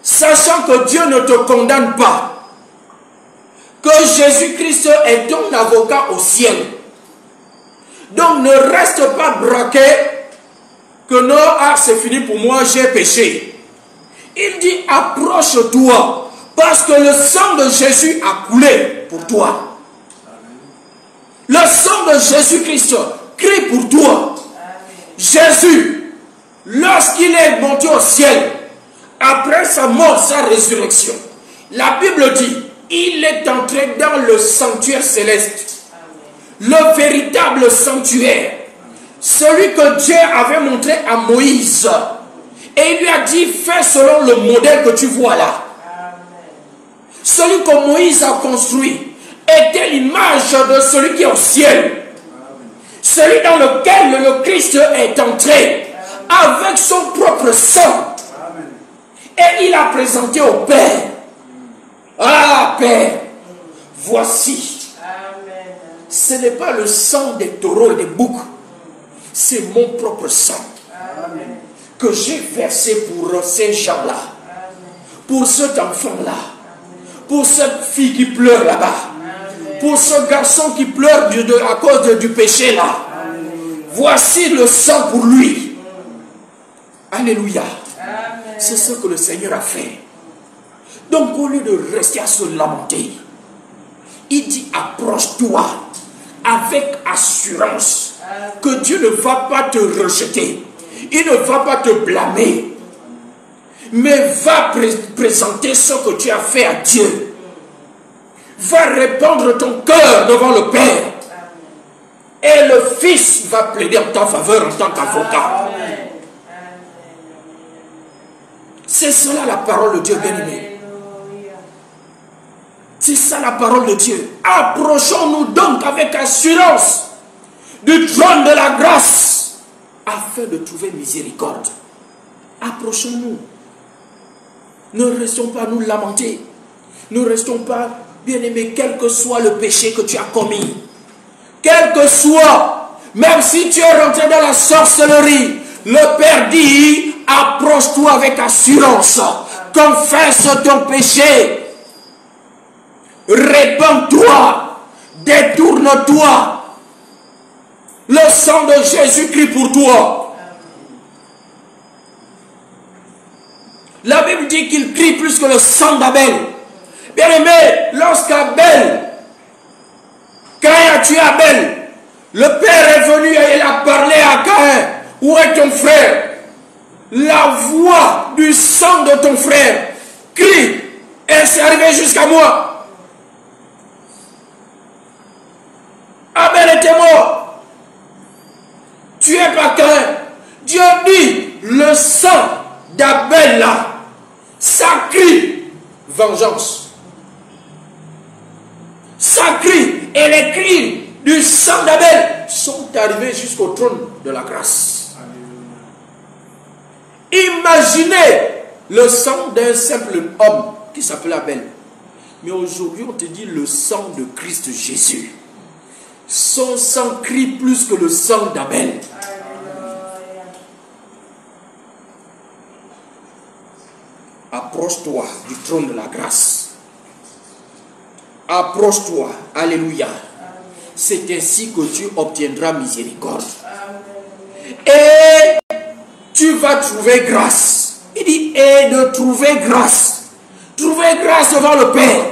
Speaker 1: Sachant que Dieu ne te condamne pas, que Jésus-Christ est ton avocat au ciel. Donc ne reste pas braqué que non, c'est fini pour moi, j'ai péché. Il dit: approche-toi, parce que le sang de Jésus a coulé pour toi. Le sang de Jésus-Christ crie pour toi. Jésus, lorsqu'il est monté au ciel, après sa mort, sa résurrection, la Bible dit, il est entré dans le sanctuaire céleste, le véritable sanctuaire, celui que Dieu avait montré à Moïse, et il lui a dit: fais selon le modèle que tu vois là. Celui que Moïse a construit était l'image de celui qui est au ciel, celui dans lequel le Christ est entré avec son propre sang. Et il a présenté au Père: ah Père, voici.
Speaker 2: Amen.
Speaker 1: Ce n'est pas le sang des taureaux et des boucs, c'est mon propre sang.
Speaker 2: Amen.
Speaker 1: Que j'ai versé pour ces gens-là, pour cet enfant-là, pour cette fille qui pleure là-bas, pour ce garçon qui pleure à cause du péché là. Voici le sang pour lui. Alléluia. C'est ce que le Seigneur a fait. Donc au lieu de rester à se lamenter, il dit: approche-toi avec assurance que Dieu ne va pas te rejeter. Il ne va pas te blâmer, mais va présenter ce que tu as fait à Dieu. Va répandre ton cœur devant le Père. Et le Fils va plaider en ta faveur en tant qu'avocat. C'est cela la parole de Dieu, bien-aimé. C'est ça la parole de Dieu. Approchons-nous donc avec assurance du trône de la grâce afin de trouver miséricorde. Approchons-nous. Ne restons pas nous lamenter. Ne restons pas, bien-aimés, quel que soit le péché que tu as commis. Quel que soit, même si tu es rentré dans la sorcellerie, le Père dit: approche-toi avec assurance, confesse ton péché, répands-toi, détourne-toi. Le sang de Jésus crie pour toi. La Bible dit qu'il crie plus que le sang d'Abel. Bien aimé, lorsqu'Abel, Caïn a tué Abel, le Père est venu et il a parlé à Caïn: où est ton frère? La voix du sang de ton frère crie, et c'est arrivé jusqu'à moi. Abel était mort, tué par Caïn. Dieu dit: le sang d'Abel là, ça crie vengeance. Ça crie, et les cris du sang d'Abel sont arrivés jusqu'au trône de la grâce. Imaginez le sang d'un simple homme qui s'appelait Abel. Mais aujourd'hui, on te dit le sang de Christ Jésus. Son sang crie plus que le sang d'Abel. Approche-toi du trône de la grâce. Approche-toi. Alléluia. C'est ainsi que tu obtiendras miséricorde. Et tu vas trouver grâce. Il dit, et de trouver grâce. Trouver grâce devant le Père.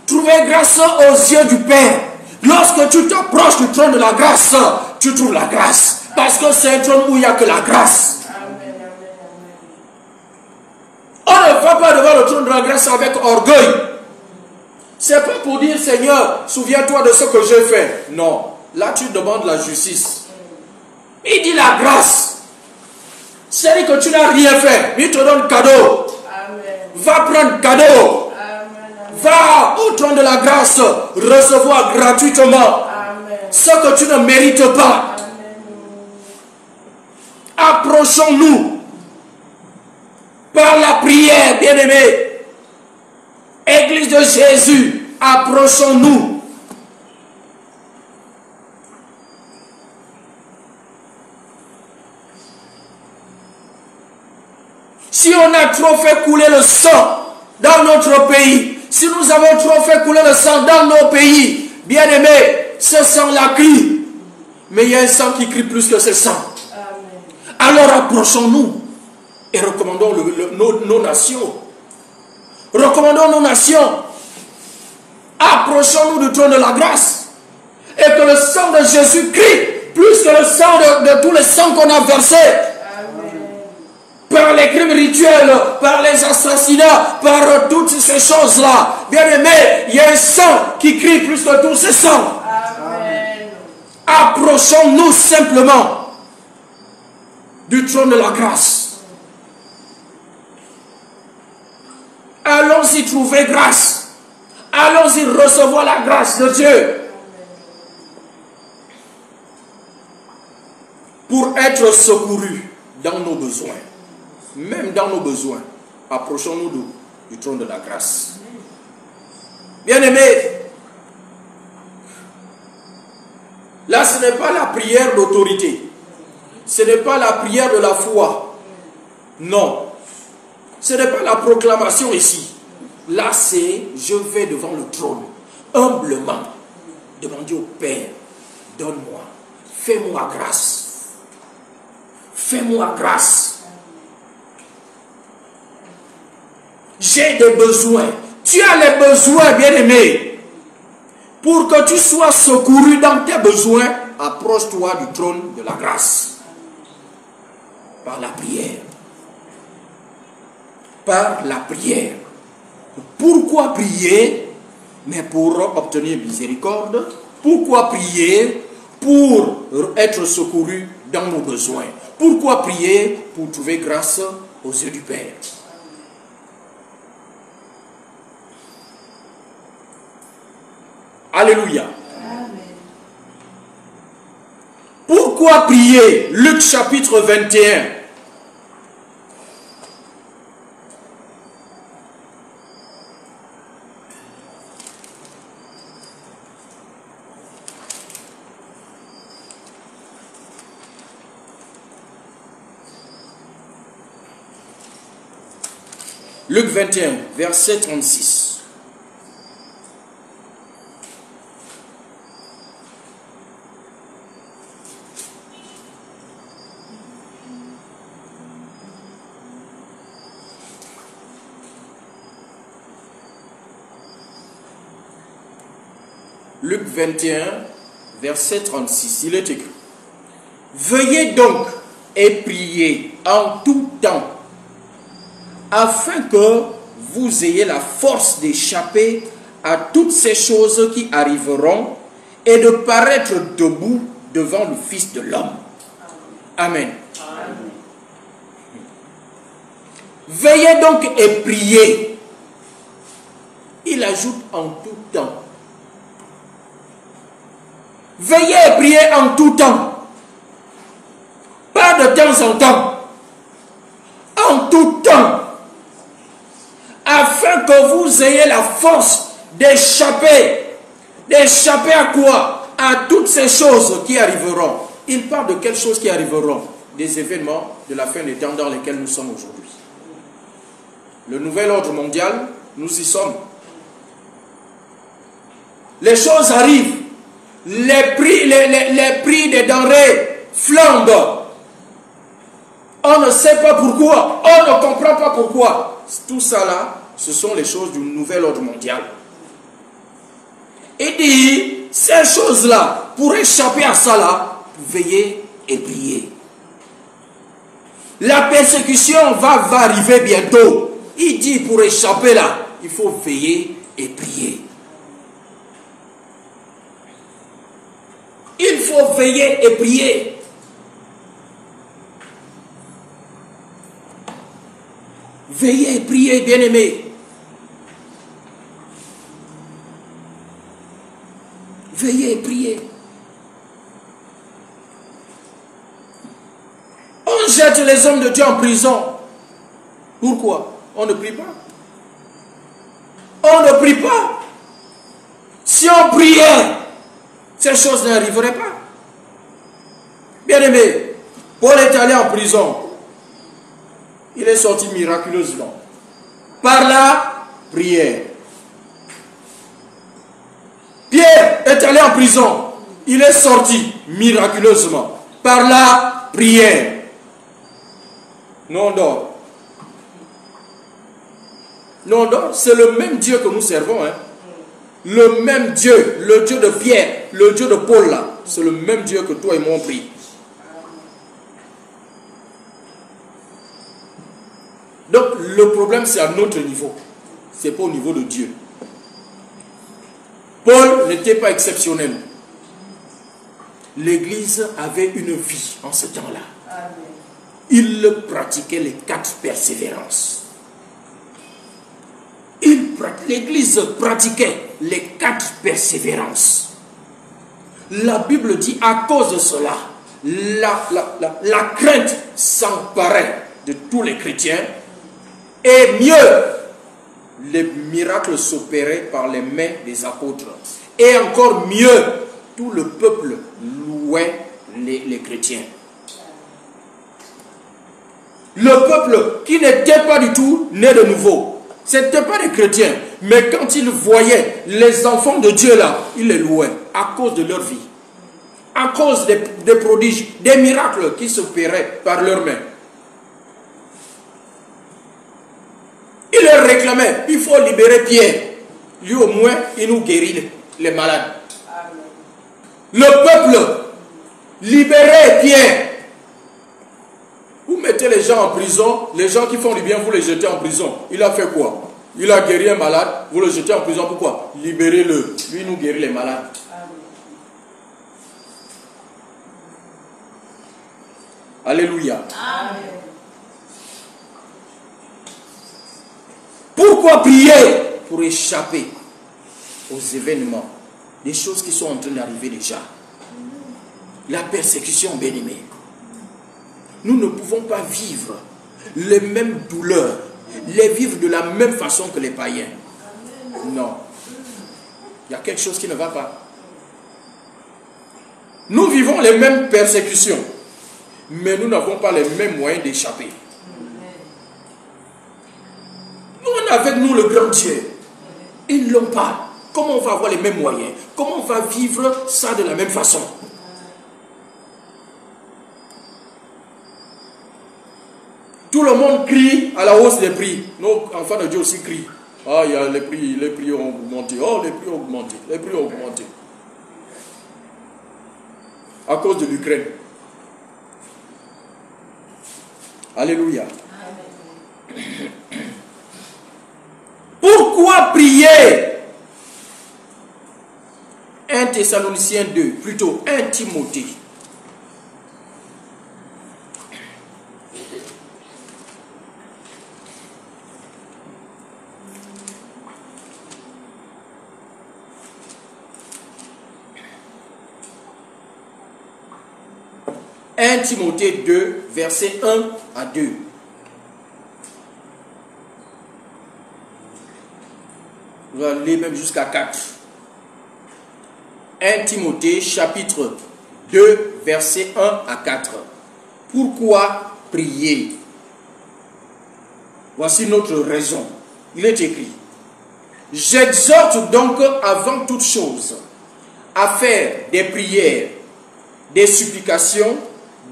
Speaker 1: Trouver grâce aux yeux du Père. Lorsque tu t'approches du trône de la grâce, tu trouves la grâce. Parce que c'est un trône où il n'y a que la grâce. On ne va pas devant le trône de la grâce avec orgueil. C'est pas pour dire, Seigneur, souviens-toi de ce que j'ai fait. Non, là tu demandes la justice. Il dit la grâce. C'est-à-dire que tu n'as rien fait. Il te donne cadeau. Amen. Va prendre cadeau. Amen. Va au trône de la grâce recevoir gratuitement. Amen. Ce que tu ne mérites pas. Approchons-nous par la prière, bien-aimés. Église de Jésus, approchons-nous. Si on a trop fait couler le sang dans notre pays, si nous avons trop fait couler le sang dans nos pays, bien-aimés, ce sang-là crie. Mais il y a un sang qui crie plus que ce sang. Alors approchons-nous et recommandons nos nations. Recommandons nos nations. Approchons-nous du trône de la grâce. Et que le sang de Jésus crie plus que le sang de tous les sangs qu'on a versés. Par les crimes rituels, par les assassinats, par toutes ces choses-là. Bien aimé, il y a un sang qui crie plus que tous ces sangs. Approchons-nous simplement du trône de la grâce. Allons-y trouver grâce. Allons-y recevoir la grâce de Dieu. Pour être secourus dans nos besoins. Même dans nos besoins. Approchons-nous du trône de la grâce. Bien-aimés, là ce n'est pas la prière d'autorité. Ce n'est pas la prière de la foi. Non. Ce n'est pas la proclamation ici. Là, c'est je vais devant le trône, humblement, demander au Père, donne-moi, fais-moi grâce. Fais-moi grâce. J'ai des besoins. Tu as les besoins, bien-aimé. Pour que tu sois secouru dans tes besoins, approche-toi du trône de la grâce. Par la prière. Par la prière. Pourquoi prier? Mais pour obtenir miséricorde. Pourquoi prier? Pour être secouru dans nos besoins. Pourquoi prier? Pour trouver grâce aux yeux du Père. Alléluia. Amen. Pourquoi prier? Luc chapitre 21. Luc 21, verset 36. Luc 21, verset 36, il est écrit: Veuillez donc et priez en tout temps, afin que vous ayez la force d'échapper à toutes ces choses qui arriveront et de paraître debout devant le Fils de l'homme. Amen. Amen. Veillez donc et priez. Il ajoute en tout temps. Veillez et priez en tout temps. Pas de temps en temps. En tout temps. Afin que vous ayez la force d'échapper. D'échapper à quoi? à toutes ces choses qui arriveront. Il parle de quelles choses qui arriveront? Des événements de la fin des temps dans lesquels nous sommes aujourd'hui. Le nouvel ordre mondial, nous y sommes. Les choses arrivent. Les prix des denrées flambent. On ne sait pas pourquoi. On ne comprend pas pourquoi. Tout ça là, ce sont les choses du nouvel ordre mondial. Et dit, ces choses-là, pour échapper à ça là, veillez et priez. La persécution va arriver bientôt. Il dit, pour échapper là, il faut veiller et prier. Il faut veiller et prier. Veillez et priez, bien-aimés. Veillez et priez. On jette les hommes de Dieu en prison. Pourquoi? On ne prie pas. On ne prie pas. Si on priait, ces choses n'arriveraient pas. Bien-aimé, Paul est allé en prison. Il est sorti miraculeusement. Par la prière. Pierre est allé en prison. Il est sorti miraculeusement. Par la prière. Non, non. Non, non, c'est le même Dieu que nous servons. Hein. Le même Dieu, le Dieu de Pierre, le Dieu de Paul là. C'est le même Dieu que toi et moi on prie. Donc le problème c'est à notre niveau. C'est pas au niveau de Dieu. Paul n'était pas exceptionnel. L'Église avait une vie en ce temps-là. Il pratiquait les 4 persévérances. L'Église pratiquait les 4 persévérances. La Bible dit à cause de cela, la crainte s'emparait de tous les chrétiens et mieux, les miracles s'opéraient par les mains des apôtres. Et encore mieux, tout le peuple louait les chrétiens. Le peuple qui n'était pas du tout né de nouveau, ce n'était pas des chrétiens, mais quand ils voyaient les enfants de Dieu là, ils les louaient à cause de leur vie, à cause des prodiges, des miracles qui s'opéraient par leurs mains. Il leur réclamait, il faut libérer Pierre. Lui au moins, il nous guérit les malades. Le peuple libérait Pierre. Vous mettez les gens en prison, les gens qui font du bien, vous les jetez en prison. Il a fait quoi? Il a guéri un malade, vous le jetez en prison, pourquoi? Libérez-le. Lui nous guérit les malades. Alléluia. Amen. Pourquoi prier? Pour échapper aux événements, des choses qui sont en train d'arriver déjà. La persécution, bien-aimée. Nous ne pouvons pas vivre les mêmes douleurs, les vivre de la même façon que les païens. Non. Il y a quelque chose qui ne va pas. Nous vivons les mêmes persécutions, mais nous n'avons pas les mêmes moyens d'échapper. Nous, on a avec nous le grand Dieu. Ils ne l'ont pas. Comment on va avoir les mêmes moyens? Comment on va vivre ça de la même façon? Tout le monde crie à la hausse des prix. Nos enfants de Dieu aussi crient. Ah, il y a les prix ont augmenté. Oh, les prix ont augmenté. Les prix ont augmenté. À cause de l'Ukraine. Alléluia. Amen. Pourquoi prier? 1 Thessaloniciens 2, plutôt 1 Timothée. « 1 Timothée 2, versets 1 à 2. On va aller même jusqu'à 4. 1 Timothée chapitre 2, versets 1 à 4. Pourquoi prier? Voici notre raison. Il est écrit: j'exhorte donc avant toute chose à faire des prières, des supplications,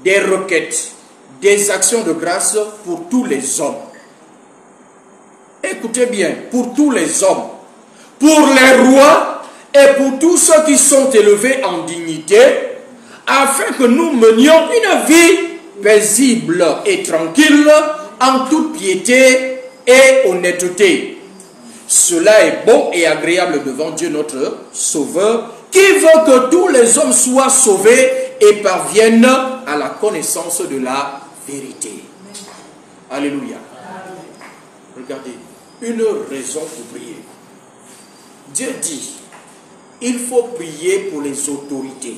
Speaker 1: des requêtes, des actions de grâce pour tous les hommes. Écoutez bien, pour tous les hommes, pour les rois et pour tous ceux qui sont élevés en dignité, afin que nous menions une vie paisible et tranquille en toute piété et honnêteté. Cela est bon et agréable devant Dieu notre Sauveur, qui veut que tous les hommes soient sauvés et parviennent à la connaissance de la vérité. Alléluia. Regardez, une raison pour prier. Dieu dit, il faut prier pour les autorités.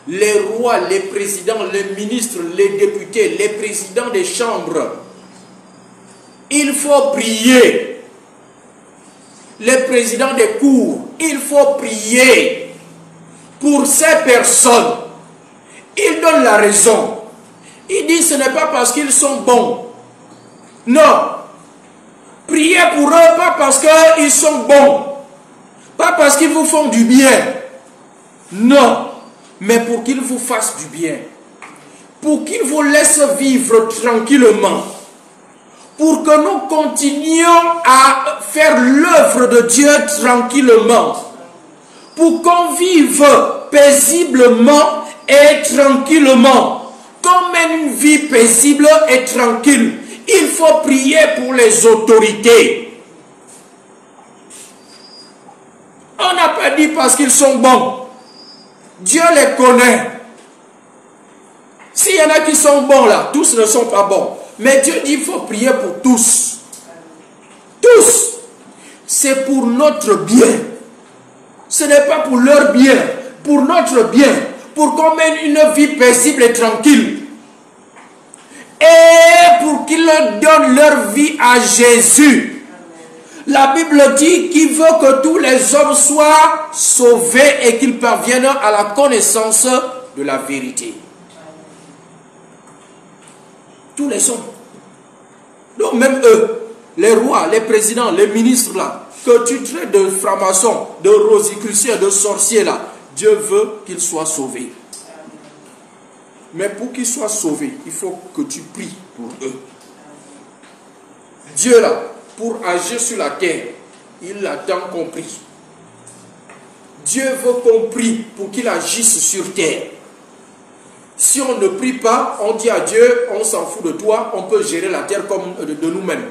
Speaker 1: Les rois, les présidents, les ministres, les députés, les présidents des chambres. Il faut prier. Les présidents des cours, il faut prier pour ces personnes. Il donne la raison. Il dit ce n'est pas parce qu'ils sont bons. Non. Priez pour eux pas parce qu'ils sont bons. Pas parce qu'ils vous font du bien. Non. Mais pour qu'ils vous fassent du bien. Pour qu'ils vous laissent vivre tranquillement. Pour que nous continuions à faire l'œuvre de Dieu tranquillement. Pour qu'on vive paisiblement et tranquillement. Qu'on mène une vie paisible et tranquille. Il faut prier pour les autorités. On n'a pas dit parce qu'ils sont bons. Dieu les connaît. S'il y en a qui sont bons là, tous ne sont pas bons. Mais Dieu dit qu'il faut prier pour tous. Tous. C'est pour notre bien. Ce n'est pas pour leur bien. Pour notre bien. Pour qu'on mène une vie paisible et tranquille. Et pour qu'ils donnent leur vie à Jésus. La Bible dit qu'il veut que tous les hommes soient sauvés et qu'ils parviennent à la connaissance de la vérité. Tous les hommes. Donc même eux, les rois, les présidents, les ministres là, que tu traites de francs-maçons, de rosicruciens, de sorciers là, Dieu veut qu'ils soient sauvés. Mais pour qu'ils soient sauvés, il faut que tu pries pour eux. Dieu là, pour agir sur la terre, il attend qu'on prie. Dieu veut qu'on prie pour qu'il agisse sur terre. Si on ne prie pas, on dit à Dieu, on s'en fout de toi, on peut gérer la terre comme de nous-mêmes.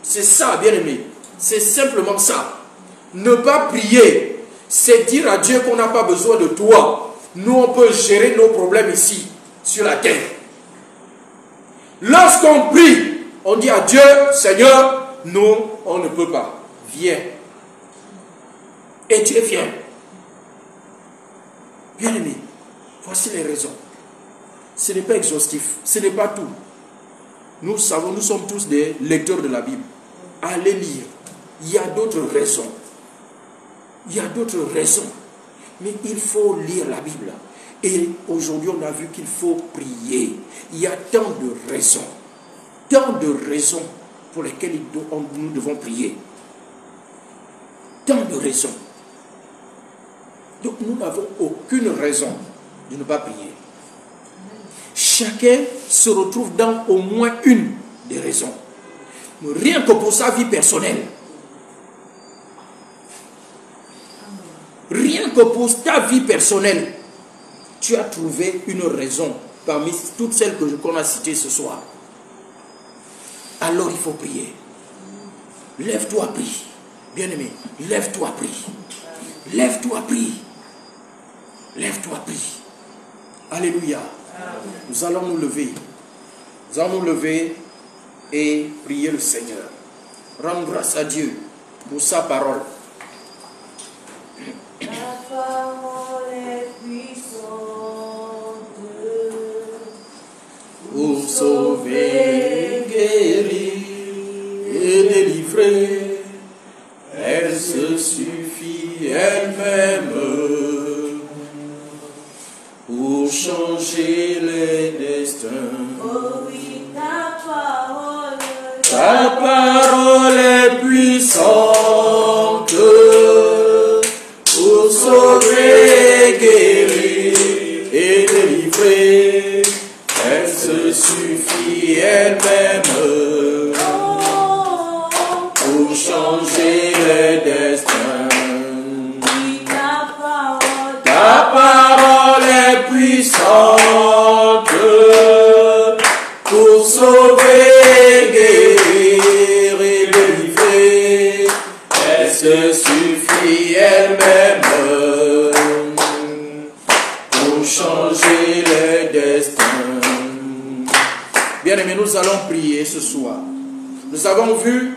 Speaker 1: C'est ça, bien-aimé. C'est simplement ça. Ne pas prier, c'est dire à Dieu qu'on n'a pas besoin de toi. Nous, on peut gérer nos problèmes ici, sur la terre. Lorsqu'on prie, on dit à Dieu, Seigneur, nous, on ne peut pas. Viens. Et Dieu vient. Bien-aimé, voici les raisons. Ce n'est pas exhaustif, ce n'est pas tout. Nous savons, nous sommes tous des lecteurs de la Bible. Allez lire. Il y a d'autres raisons. Il y a d'autres raisons. Mais il faut lire la Bible. Et aujourd'hui, on a vu qu'il faut prier. Il y a tant de raisons. Tant de raisons pour lesquelles nous devons prier. Tant de raisons. Donc nous n'avons aucune raison de ne pas prier. Chacun se retrouve dans au moins une des raisons. Rien que pour sa vie personnelle. Rien que pour ta vie personnelle, tu as trouvé une raison parmi toutes celles qu'on a citées ce soir. Alors il faut prier. Lève-toi, prie. Bien-aimé, lève-toi, prie. Lève-toi, prie. Lève-toi, prie. Alléluia. Nous allons nous lever. Nous allons nous lever et prier le Seigneur. Rendre grâce à Dieu pour sa parole.
Speaker 2: La parole est puissante
Speaker 1: Pour sauver, guérir et délivrer, elle se suffit elle-même. puissante pour sauver, guérir et délivrer. Elle se suffit elle-même pour changer le destin. Bien-aimés, nous allons prier ce soir. Nous avons vu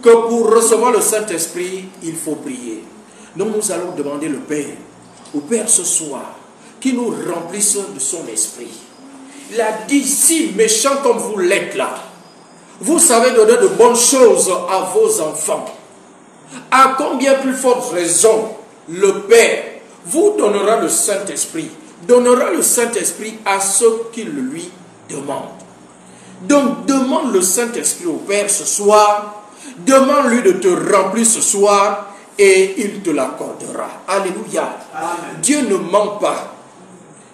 Speaker 1: que pour recevoir le Saint-Esprit, il faut prier. Donc nous allons demander au Père ce soir, qui nous remplisse de son esprit. Il a dit, si méchant comme vous l'êtes là, vous savez donner de bonnes choses à vos enfants. À combien plus forte raison le Père vous donnera le Saint-Esprit, donnera le Saint-Esprit à ceux qui le lui demandent. Donc demande le Saint-Esprit au Père ce soir, demande-lui de te remplir ce soir et il te l'accordera. Alléluia. Amen. Dieu ne ment pas.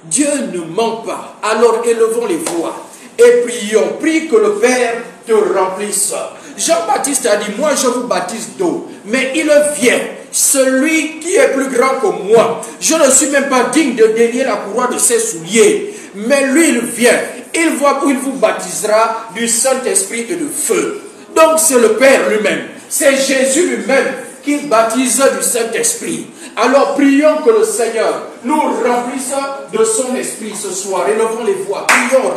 Speaker 1: Dieu ne ment pas. Alors élevons les voix et prions. Prie que le Père te remplisse. Jean-Baptiste a dit, moi je vous baptise d'eau, mais il vient, celui qui est plus grand que moi. Je ne suis même pas digne de délier la courroie de ses souliers. Mais lui il vient, il vous baptisera du Saint-Esprit et de feu. Donc c'est le Père lui-même, c'est Jésus lui-même qui baptise du Saint-Esprit. Alors prions que le Seigneur nous remplisse de son esprit ce soir. Élevons les voix, prions.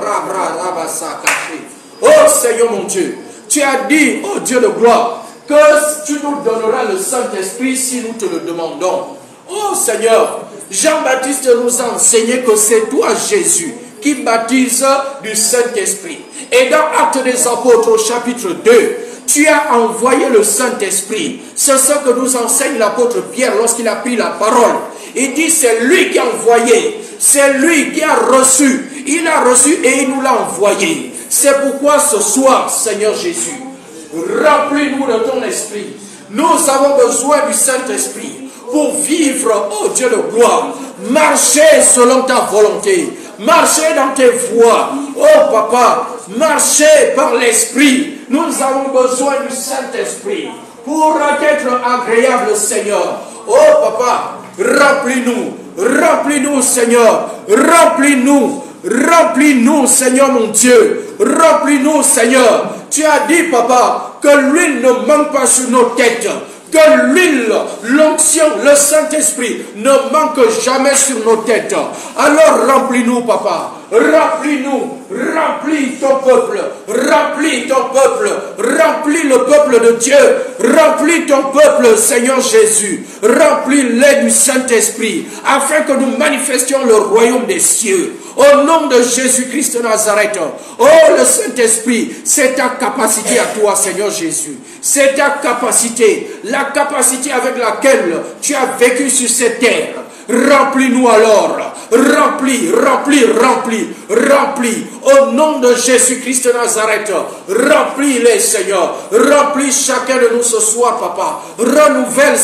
Speaker 1: Oh Seigneur mon Dieu, tu as dit, oh Dieu de gloire, que tu nous donneras le Saint-Esprit si nous te le demandons. Oh Seigneur, Jean-Baptiste nous a enseigné que c'est toi Jésus qui baptise du Saint-Esprit. Et dans Actes des Apôtres au chapitre 2, tu as envoyé le Saint-Esprit. C'est ce que nous enseigne l'apôtre Pierre lorsqu'il a pris la parole. Il dit c'est lui qui a envoyé, c'est lui qui a reçu. Il a reçu et il nous l'a envoyé. C'est pourquoi ce soir, Seigneur Jésus, remplis-nous de ton esprit. Nous avons besoin du Saint-Esprit pour vivre, oh Dieu de gloire, marcher selon ta volonté, marcher dans tes voies, oh Papa, marcher par l'Esprit. Nous avons besoin du Saint-Esprit pour être agréable, Seigneur. Oh Papa, remplis-nous, Seigneur, remplis-nous, Seigneur mon Dieu, remplis-nous, Seigneur. Tu as dit, Papa, que l'huile ne manque pas sur nos têtes, que l'huile, l'onction, le Saint-Esprit ne manque jamais sur nos têtes. Alors remplis-nous, Papa. Remplis-nous, remplis ton peuple, remplis le peuple de Dieu, remplis ton peuple, Seigneur Jésus, remplis-les du Saint-Esprit, afin que nous manifestions le royaume des cieux. Au nom de Jésus-Christ de Nazareth, oh le Saint-Esprit, c'est ta capacité à toi, Seigneur Jésus, c'est ta capacité, la capacité avec laquelle tu as vécu sur cette terre. Remplis-nous alors, remplis, au nom de Jésus-Christ de Nazareth, remplis-les, Seigneur, remplis chacun de nous ce soir, Papa, renouvelle,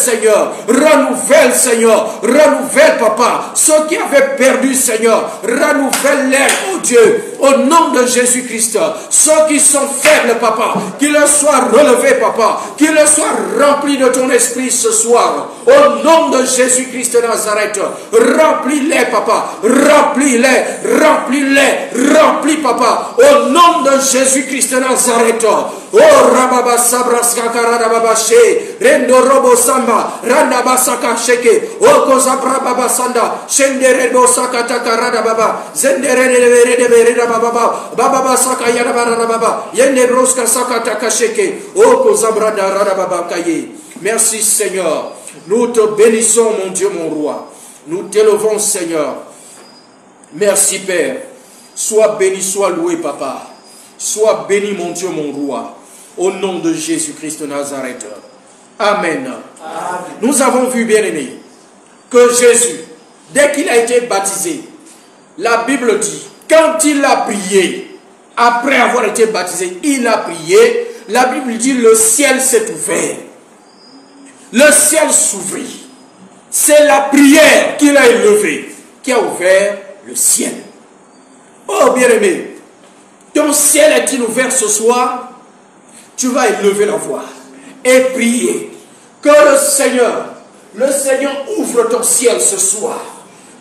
Speaker 1: Papa, ceux qui avaient perdu, Seigneur, renouvelle-les, oh Dieu, au nom de Jésus-Christ, ceux qui sont faibles, Papa, qu'ils soient relevés, Papa, qu'ils soient remplis de ton esprit ce soir, au nom de Jésus-Christ de Nazareth. Remplis-les, Papa, remplis, Papa, au nom de Jésus-Christ de Nazareth. Oh, Rababa Sabras Kakarada Babashe, Rendo Robo Samba, Randa Basaka Sheke, O Kozabra Baba Sanda, Shendere Bosaka Karada Baba, Zendere de Vereda Baba, Baba Saka Yarabara Baba, Yende Broska Saka Takasheke, O Kozabra Rada Baba Kaye. Merci Seigneur, nous te bénissons mon Dieu, mon roi. Nous t'élevons, Seigneur. Merci, Père. Sois béni, sois loué, Papa. Sois béni, mon Dieu, mon roi. Au nom de Jésus-Christ de Nazareth. Amen. Amen. Nous avons vu, bien-aimés, que Jésus, dès qu'il a été baptisé, la Bible dit, quand il a prié, après avoir été baptisé, il a prié, la Bible dit, le ciel s'est ouvert. Le ciel s'ouvrit. C'est la prière qu'il a élevée qui a ouvert le ciel. Oh bien-aimé, ton ciel est-il ouvert ce soir? Tu vas élever la voix et prier que le Seigneur ouvre ton ciel ce soir.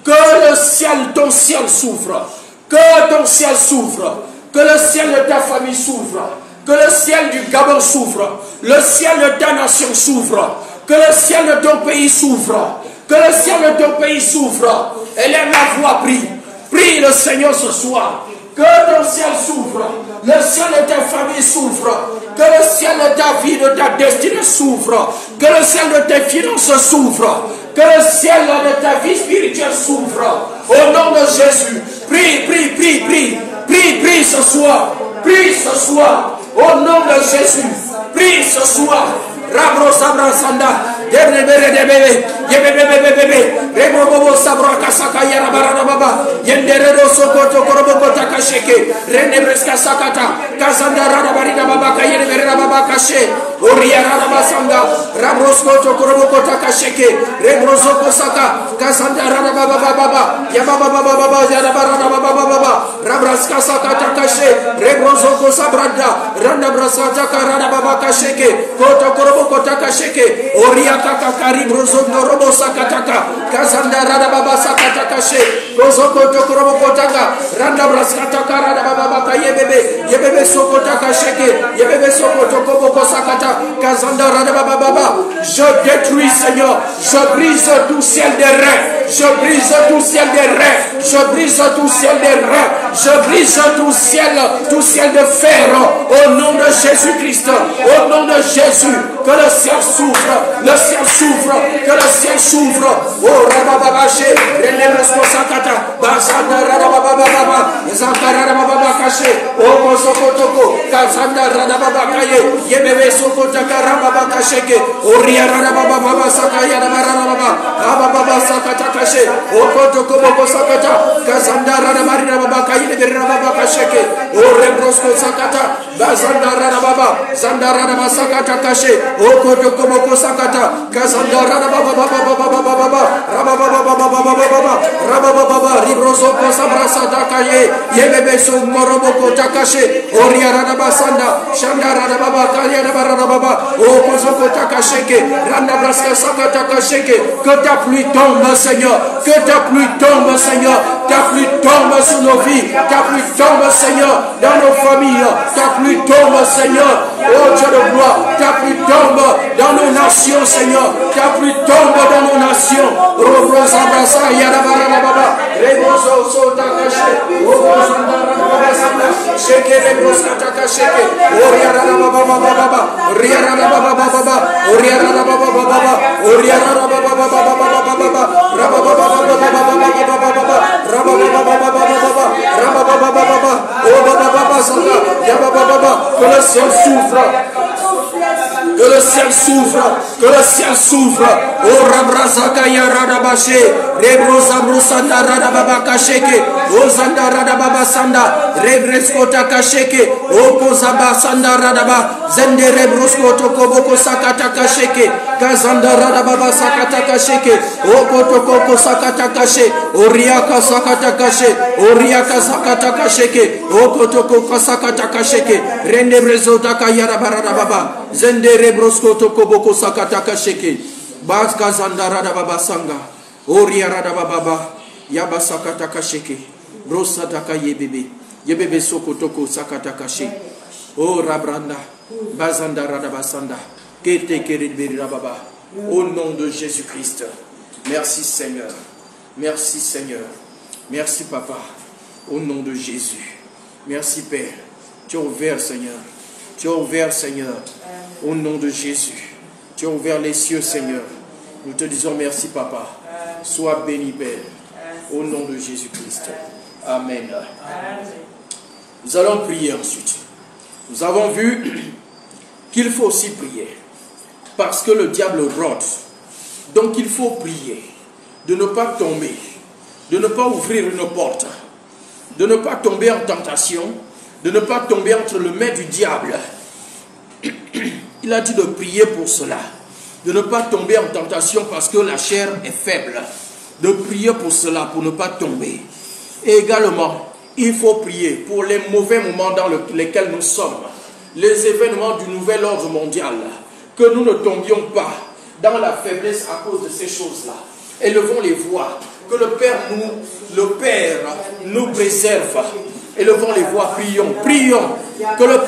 Speaker 1: Que le ciel, ton ciel s'ouvre. Que ton ciel s'ouvre. Que le ciel de ta famille s'ouvre. Que le ciel du Gabon s'ouvre. Le ciel de ta nation s'ouvre. Que le ciel de ton pays s'ouvre. Que le ciel de ton pays s'ouvre. Élève la voix, prie. Prie le Seigneur ce soir. Que ton ciel s'ouvre. Le ciel de ta famille s'ouvre. Que le ciel de ta vie, de ta destinée s'ouvre. Que le ciel de tes finances s'ouvre. Que le ciel de ta vie spirituelle s'ouvre. Au nom de Jésus. Prie, prie, prie, prie. Prie, prie ce soir. Prie ce soir. Au nom de Jésus. Prie ce soir. Rabro sabra sanda. Yebebe bebe. Yebebe bebe. Rebo bobo sabra kasaka yara barana baba. Yendere do sokoto koroboko takasheke. Rende breska sakata. Kazanda rada barida baba kayere berera baba kashe. Oria rada basanga. Rabro skoto koroboko takasheke. Rebro soko saka. Kazanda rada baba baba. Yababa baba baba yara barana baba baba. Rabraska sakata kashe. Rebro soko sabrada. Randa brasa takarada baba kasheke. Koto koroboko takasheke. Oria kaka kari brozo robo sakataka. Kazanda rada baba sakataka she. Rozoko tokorobo kotaka. Randa braskataka rada baba baka yebebe. Yebebe soko taka sheke. Yebebe soko tokobo kosakata. Kazanda rada baba baba. Je détruis Seigneur. Je brise tout ciel des reins. Je brise tout ciel des reins. Je brise tout ciel des reins. Je brise tout ciel de fer. Au nom de Jésus-Christ. Au nom de Jésus. Que le ciel s'ouvre. Le ciel s'ouvre. Que le ciel s'ouvre. Oh Rabababaché. Renemesko Sakata. Basanda Rababababa. Zakara Rabababa Kaché. Oh Mosokotoko. Kazanda Rababakaye. Yebebe Sokotaka Rababa Kacheke. Oh Ria Rabababa Sakaya Rababa. Rababa Sakata Kaché. Oh Kotoko Boko Sakata. Kazanda Rababa Kaye. Rababa Kacheke. Oh Rebrosko Sakata. Bazanda Rababa. Zanda Rababa Sakata Kaché. Oh Kotoko Boko Sakata. Kazanda Rababa. Rababa Ribroso Sabrasa Takaye Yebebe Moroboko Takashi Oria Radabasanda Shanda Radababa Kaya Rababa O Kozoko Takasheke Randa Braska Saka Takasheke. Que ta pluie tombe Seigneur. Que ta pluie tombe Seigneur. Ta pluie tombe sur nos vies. Ta pluie tombe Seigneur dans nos familles. Ta pluie tombe Seigneur. Oh Dieu de gloire. Ta pluie tombe dans nos nations Seigneur. Ta pluie tombe dans nos nations. Rosa Brasa Yarabarababa. Rebozo Sotakashi. Sheke Rebroska Takasheke. Oriara Baba. Oriara Baba. Oriara Baba. Oriara que le ciel s'ouvre. Que le ciel s'ouvre. Que le ciel s'ouvre. Oh Rabrazaka Yaradabaché. Rebrosa Brusanda Radababa Kasheke. Oh Zanda Radababa Sanda. Rebreskota Kasheke. Oh Kozaba Sanda Radaba. Zende Rebrosko Tokoboko Sakata Kasheke. Kazanda Radababa Sakata Kasheke. Oh Kotoko Sakata Kashe. Oh Riaka Sakata Kashe. Oh Riaka Sakata Kasheke. Oh Kotoko Sakata Kasheke. Rende Brezota Kayarabarababa. Zende Rebrosko Tokoboko Sakata Kasheke. Baska Zanda Radababa Sanga. Oria Radababa. Yaba Sakata Kasheke. Brosa Taka Yebebe. Yebebe Soko Toko Sakata Kashe. Oh Rabranda. Bazanda Radabasanda. Kete Keridberi Rababa. Au nom de Jésus-Christ. Merci Seigneur. Merci Seigneur. Merci Papa. Au nom de Jésus. Merci Père. Tu as ouvert Seigneur. Tu as ouvert Seigneur. Au nom de Jésus. Tu as ouvert les cieux Seigneur. Nous te disons merci Papa. Sois béni Père. Au nom de Jésus-Christ. Amen. Nous allons prier ensuite. Nous avons vu qu'il faut aussi prier. Parce que le diable rôde. Donc il faut prier. De ne pas tomber. De ne pas ouvrir une porte. De ne pas tomber en tentation. De ne pas tomber entre les mains du diable. Il a dit de prier pour cela. De ne pas tomber en tentation parce que la chair est faible. De prier pour cela, pour ne pas tomber. Et également, il faut prier pour les mauvais moments dans lesquels nous sommes. Les événements du nouvel ordre mondial. Que nous ne tombions pas dans la faiblesse à cause de ces choses-là. Élevons les voix. Que le Père nous préserve. Élevons les voix, prions, prions. Que le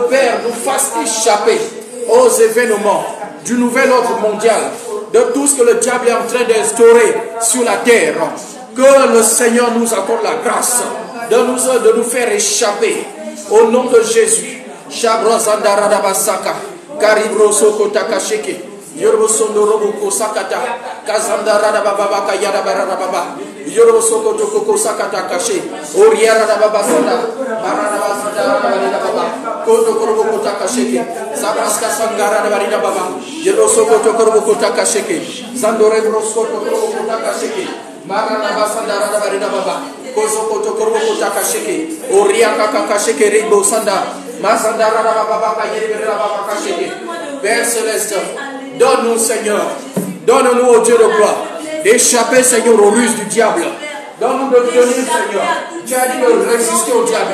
Speaker 1: Père nous fasse échapper aux événements du nouvel ordre mondial, de tout ce que le diable est en train d'instaurer sur la terre. Que le Seigneur nous accorde la grâce de nous faire échapper au nom de Jésus. Shabrazandaradabasaka, Karibroso Takasheke. Yorbosondo Roboko Sakata, Kazandara Baba Yadabara Baba, Yorosoko Toko Sakata Kashe, Oriara Baba Sanda, Barana Sanda Baba, Koto Koroboko Takasheke, Sabraska Sangara Barina Baba, Yorosoko Tokoroboko Takasheke, Zandore Brosko Tokoroboko Takasheke, Marana Sanda Barina Baba, Kosoko Tokoroboko Takasheke, Oriaka Kakasheke Rimbo Sanda, Mazandara Baba Yedibera Baba Kasheke, Père Céleste. Donne-nous, Seignur, donne-nous, au Dieu de gloire, d'échapper, Seigneur, aux ruses du diable. Donne-nous de tenir, Seigneur. Tu as dit de résister au diable.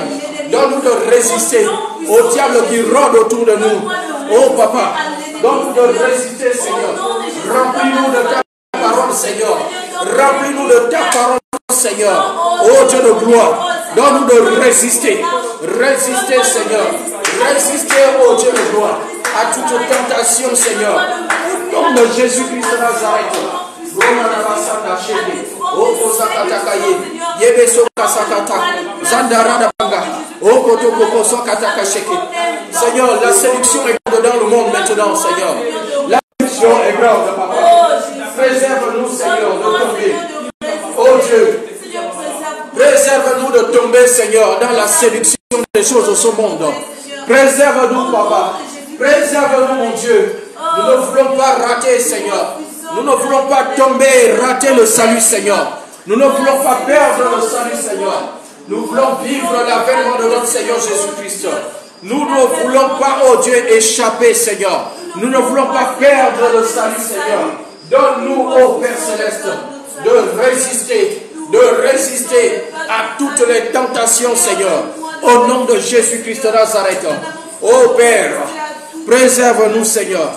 Speaker 1: Donne-nous de résister au diable qui rôde autour de nous. Oh, Papa, donne-nous de résister, Seigneur. Remplis-nous de ta parole, Seigneur. Remplis-nous de ta parole, Seigneur. Oh, Dieu de gloire, donne-nous de résister. Résister, Seigneur. Résister, oh Dieu de gloire, à toute tentation, Seigneur. Au nom de Jésus-Christ de Nazareth. Seigneur, la séduction est grande dans le monde maintenant, Seigneur. La séduction est grande, Papa. Préserve-nous, Seigneur, de tomber. Oh Dieu, préserve-nous de tomber, Seigneur, dans la séduction des choses de ce monde. Préserve-nous, Papa. Préserve-nous, mon Dieu. Nous ne voulons pas rater, Seigneur. Nous ne voulons pas tomber et rater le salut, Seigneur. Nous ne voulons pas perdre le salut, Seigneur. Nous voulons vivre l'avènement de notre Seigneur Jésus-Christ. Nous ne voulons pas, oh Dieu, échapper, Seigneur. Nous ne voulons pas perdre le salut, Seigneur. Donne-nous, ô Père Céleste, de résister à toutes les tentations, Seigneur. Au nom de Jésus-Christ de Nazareth. Ô Père, préserve-nous, Seigneur.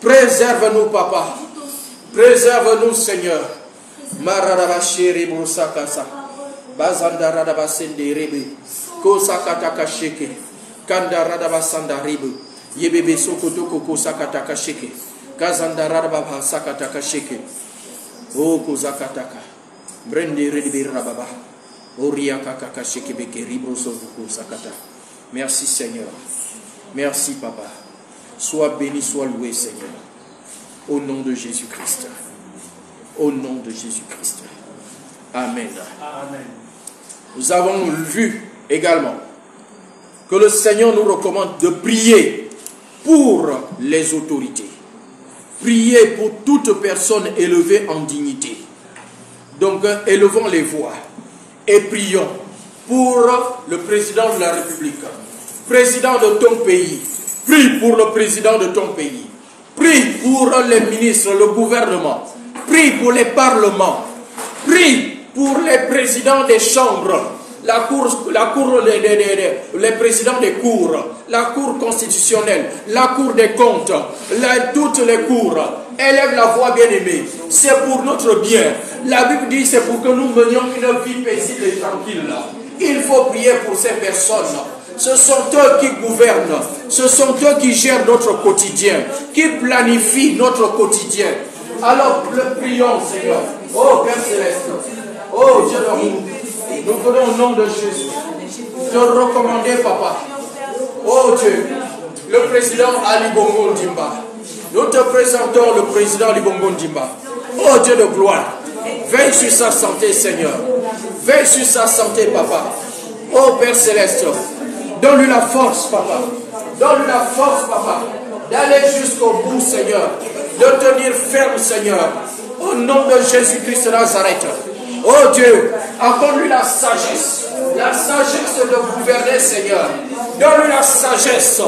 Speaker 1: Préserve-nous, Papa. Préserve-nous, Seigneur. Mararabashiri Brusakasa. Bazandaradabasende Rebe. Kosakatakasheke. Kandaradabasanda Rebe. Yebebe Sokotoko Kosakatakasheke. Kazandaradababa Sakatakasheke. O Kozakataka. Brende Rebe Rababa. Oriakakasheke Beke Ribrosovuko Sakata. Merci, Seigneur. Merci, Papa. Sois béni, sois loué, Seigneur. Au nom de Jésus-Christ. Au nom de Jésus-Christ. Amen. Amen. Nous avons vu également que le Seigneur nous recommande de prier pour les autorités. Prier pour toute personne élevée en dignité. Donc, élevons les voix et prions pour le président de la République. Président de ton pays. Prie pour le président de ton pays. Prie pour les ministres, le gouvernement. Prie pour les parlements. Prie pour les présidents des chambres. Les présidents des cours. La cour constitutionnelle. La cour des comptes. Toutes les cours. Élève la voix, bien-aimée. C'est pour notre bien. La Bible dit c'est pour que nous menions une vie paisible et tranquille. Il faut prier pour ces personnes. Ce sont eux qui gouvernent. Ce sont eux qui gèrent notre quotidien. Qui planifient notre quotidien. Alors, prions, Seigneur. Oh, Père Céleste. Oh, Dieu d'amour. Nous venons au nom de Jésus. Te recommander, Papa. Oh, Dieu. Le président Ali Bongo Ndimba. Nous te présentons le président Ali Bongo Ndimba. Oh, Dieu de gloire. Veille sur sa santé, Seigneur. Veille sur sa santé, Papa. Oh, Père Céleste. Donne-lui la force, Papa. Donne-lui la force, Papa, d'aller jusqu'au bout, Seigneur. De tenir ferme, Seigneur. Au nom de Jésus-Christ de Nazareth. Oh Dieu, accorde-lui la sagesse. La sagesse de gouverner, Seigneur. Donne-lui la sagesse.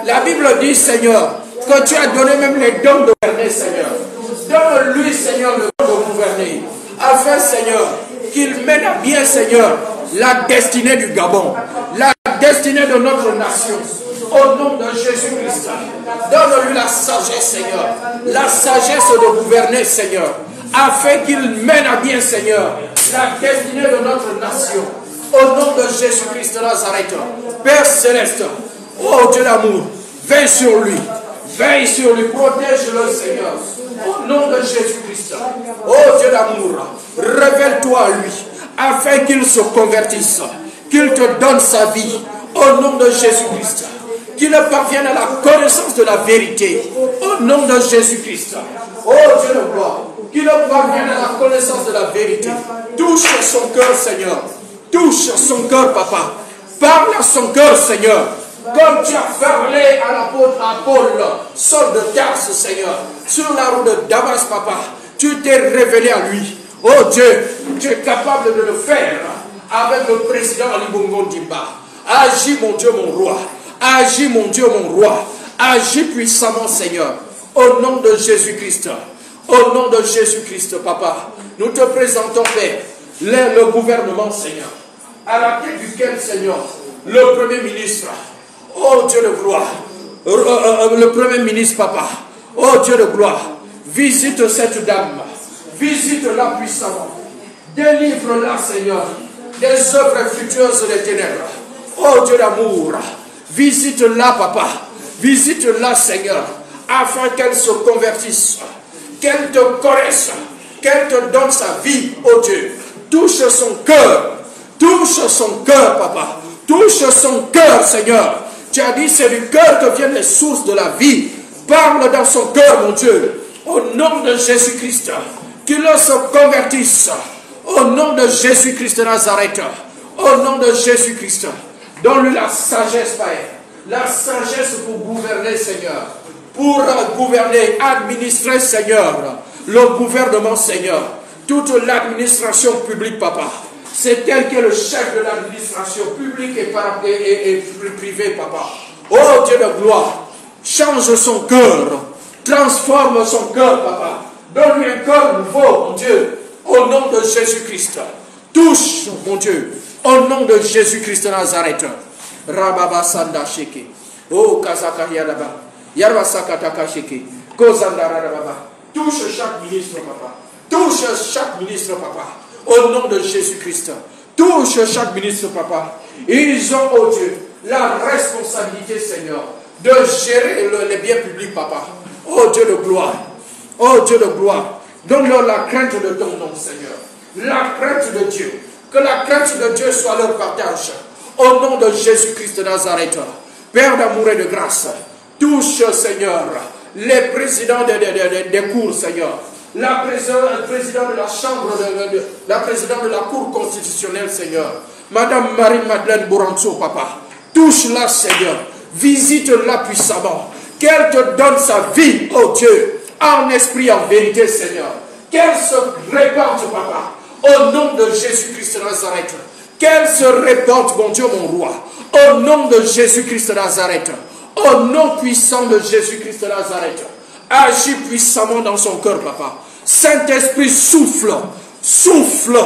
Speaker 1: La Bible dit, Seigneur, que tu as donné même les dons de gouverner, Seigneur. Donne-lui, Seigneur, le don de gouverner. Afin, Seigneur, qu'il mène à bien, Seigneur, la destinée du Gabon. La destinée de notre nation. Au nom de Jésus-Christ. Donne-lui la sagesse, Seigneur. La sagesse de gouverner, Seigneur. afin qu'il mène à bien, Seigneur, la destinée de notre nation. Au nom de Jésus-Christ de Nazareth, Père Céleste, oh Dieu d'amour, veille sur lui, protège-le, Seigneur. Au nom de Jésus-Christ, oh Dieu d'amour, révèle-toi à lui, afin qu'il se convertisse, qu'il te donne sa vie, au nom de Jésus-Christ, qu'il parvienne à la connaissance de la vérité, au nom de Jésus-Christ, oh Dieu de gloire, qu'il parvienne à la connaissance de la vérité. Touche son cœur, Seigneur, touche son cœur, Papa, parle à son cœur, Seigneur, comme tu as parlé à l'apôtre Paul, Saul de Tarse, Seigneur, sur la route de Damas, Papa, tu t'es révélé à lui. Oh Dieu, tu es capable de le faire avec le président Ali Bongo Ndimba. Agis, mon Dieu, mon roi. Agis, mon Dieu, mon roi. Agis puissamment, Seigneur. Au nom de Jésus-Christ. Au nom de Jésus-Christ, Papa. Nous te présentons, Père, le gouvernement, Seigneur. À la tête duquel, Seigneur, le Premier ministre. Oh Dieu de gloire. Le Premier ministre, Papa. Oh Dieu de gloire. Visite cette dame. Visite-la puissamment. Délivre-la, Seigneur, des œuvres fructueuses des ténèbres. Oh Dieu d'amour, visite-la, Papa. Visite-la, Seigneur, afin qu'elle se convertisse, qu'elle te connaisse, qu'elle te donne sa vie, oh Dieu. Touche son cœur, Papa. Touche son cœur, Seigneur. Tu as dit, c'est du cœur que viennent les sources de la vie. Parle dans son cœur, mon Dieu. Au nom de Jésus-Christ, qu'il se convertisse. Au nom de Jésus-Christ de Nazareth. Au nom de Jésus-Christ. Donne-lui la sagesse, Père. La sagesse pour gouverner, Seigneur. Pour gouverner, administrer, Seigneur. Le gouvernement, Seigneur. Toute l'administration publique, Papa. C'est elle qui est le chef de l'administration publique et privée, Papa. Oh Dieu de gloire. Change son cœur. Transforme son cœur, Papa. Donne-lui un cœur nouveau, mon Dieu. Au nom de Jésus-Christ. Touche, mon Dieu. Au nom de Jésus-Christ de Nazareth. Rababa Sanda Sheke. Oh Kazaka Yadaba. Yarba Sakataka Sheke. Kozanda Rababa. Touche chaque ministre, Papa. Touche chaque ministre, Papa. Au nom de Jésus-Christ. Touche chaque ministre, Papa. Ils ont, oh Dieu, la responsabilité, Seigneur, de gérer les biens publics, Papa. Oh Dieu de gloire. Oh Dieu de gloire. Donne-leur la crainte de ton nom, Seigneur. La crainte de Dieu. Que la crainte de Dieu soit leur partage. Au nom de Jésus-Christ de Nazareth. Père d'amour et de grâce. Touche, Seigneur, les présidents des cours, Seigneur. La présidente de la chambre, la présidente de la cour constitutionnelle, Seigneur. Madame Marie-Madeleine Bourantso, Papa. Touche-la, Seigneur. Visite-la puissamment. Qu'elle te donne sa vie, oh Dieu. En esprit, en vérité, Seigneur. Qu'elle se répande, Papa. Au nom de Jésus-Christ de Nazareth. Qu'elle se répande, mon Dieu, mon roi. Au nom de Jésus-Christ de Nazareth. Au nom puissant de Jésus-Christ de Nazareth. Agis puissamment dans son cœur, Papa. Saint-Esprit, souffle. Souffle.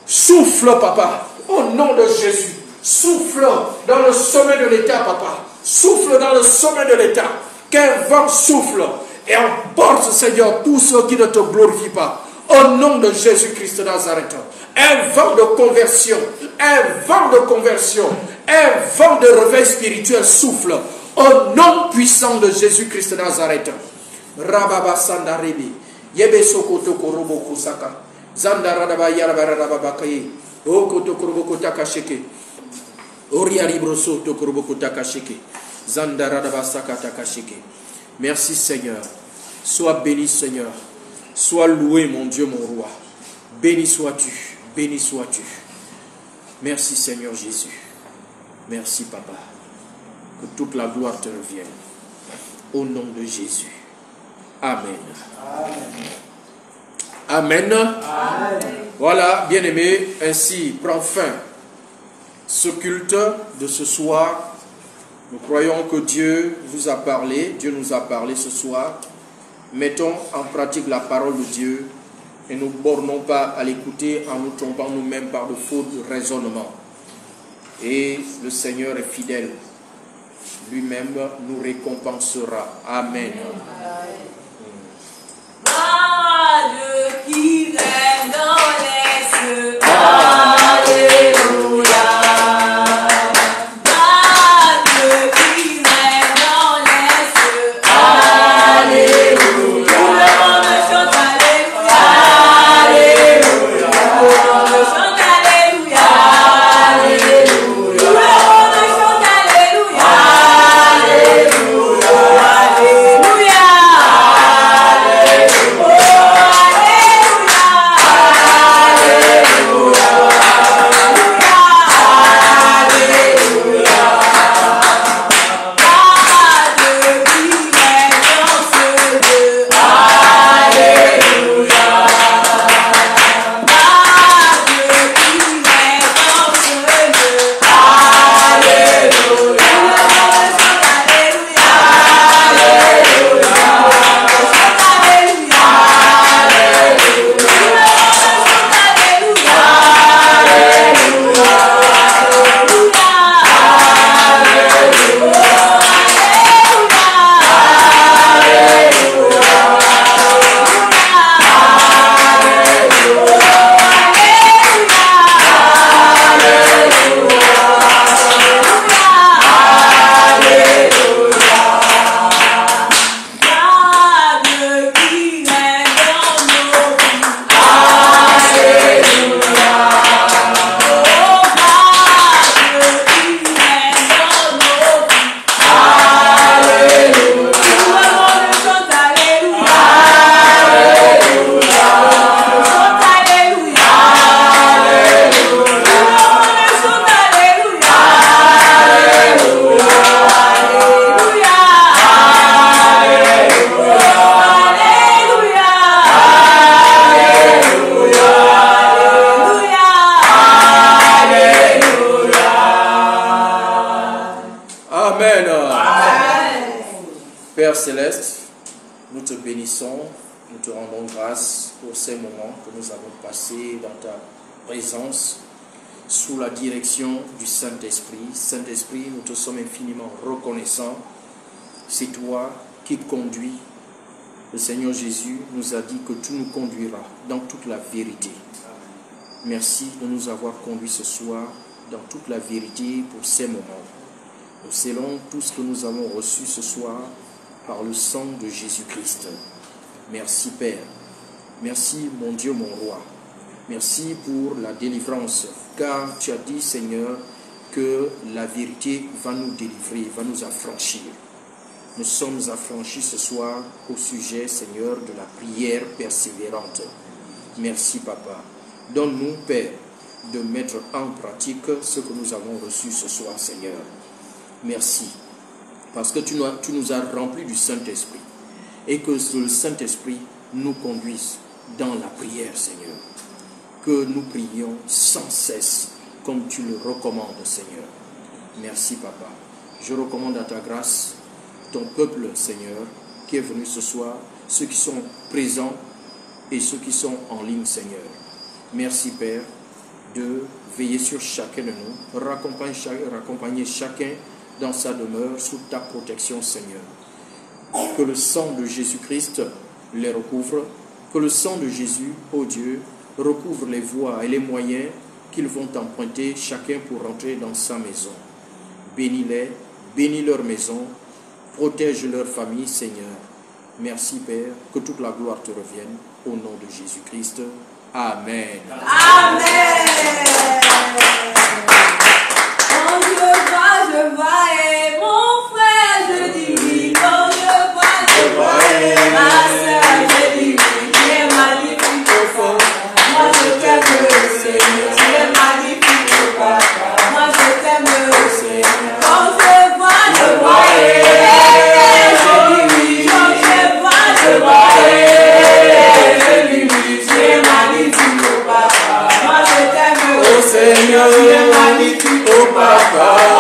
Speaker 1: Souffle, Papa. Au nom de Jésus. Souffle dans le sommet de l'État, Papa. Souffle dans le sommet de l'État. Qu'un vent souffle et emporte, Seigneur, tous ceux qui ne te glorifient pas. Au nom de Jésus-Christ de Nazareth. Un vent de conversion. Un vent de conversion. Un vent de réveil spirituel souffle. Au nom puissant de Jésus-Christ de Nazareth. Rababa Sandarebi. Yebe Sokoto Korobo Kusaka. Zandaradaba Yarabarababa Kaye. Okoto Korobo Kotaka Sheke. Oria Libroso Tokorobo Kotaka Sheke. Zandaradaba Sakataka Sheke. Merci Seigneur. Sois béni Seigneur. Sois loué mon Dieu, mon roi. Béni sois-tu. Béni sois-tu. Merci Seigneur Jésus. Merci Papa. Que toute la gloire te revienne. Au nom de Jésus. Amen. Amen. Amen. Voilà, bien-aimés, ainsi prend fin ce culte de ce soir. Nous croyons que Dieu vous a parlé, Dieu nous a parlé ce soir. Mettons en pratique la parole de Dieu et ne nous bornons pas à l'écouter en nous trompant nous-mêmes par de faux raisonnements. Et le Seigneur est fidèle. Lui-même nous récompensera. Amen.
Speaker 2: Amen.
Speaker 1: bénissons, nous te rendons grâce pour ces moments que nous avons passés dans ta présence, sous la direction du Saint-Esprit. Saint-Esprit, nous te sommes infiniment reconnaissants. C'est toi qui conduis. Le Seigneur Jésus nous a dit que tu nous conduiras dans toute la vérité. Merci de nous avoir conduits ce soir dans toute la vérité pour ces moments. Nous scellons tout ce que nous avons reçu ce soir par le sang de Jésus-Christ. Merci Père. Merci mon Dieu, mon roi. Merci pour la délivrance, car tu as dit, Seigneur, que la vérité va nous délivrer, va nous affranchir. Nous sommes affranchis ce soir au sujet, Seigneur, de la prière persévérante. Merci, Papa. Donne-nous, Père, de mettre en pratique ce que nous avons reçu ce soir, Seigneur. Merci, parce que tu nous as remplis du Saint-Esprit et que le Saint-Esprit nous conduise dans la prière, Seigneur. Que nous prions sans cesse, comme tu le recommandes, Seigneur. Merci, Papa. Je recommande à ta grâce ton peuple, Seigneur, qui est venu ce soir, ceux qui sont présents et ceux qui sont en ligne, Seigneur. Merci, Père, de veiller sur chacun de nous, raccompagner chacun dans sa demeure sous ta protection, Seigneur. Que le sang de Jésus-Christ les recouvre, que le sang de Jésus, ô Dieu, recouvre les voies et les moyens qu'ils vont emprunter chacun pour rentrer dans sa maison. Bénis-les, bénis leur maison, protège leur famille, Seigneur. Merci, Père, que toute la gloire te revienne, au nom de Jésus-Christ. Amen.
Speaker 2: Amen. Quand je vois, et mon frère, je dis oui. Quand je vois, et ma soeur, je dis oui. Tu es magnifique, papa. Moi je t'aime, Seigneur. Tu es magnifique, papa. Moi je t'aime, Seigneur. Quand je vois, et je dis oui. Quand je vois, et je dis oui. Tu es magnifique, papa. Moi je t'aime,
Speaker 1: Seigneur,
Speaker 2: tu es magnifique,
Speaker 1: oh Papa.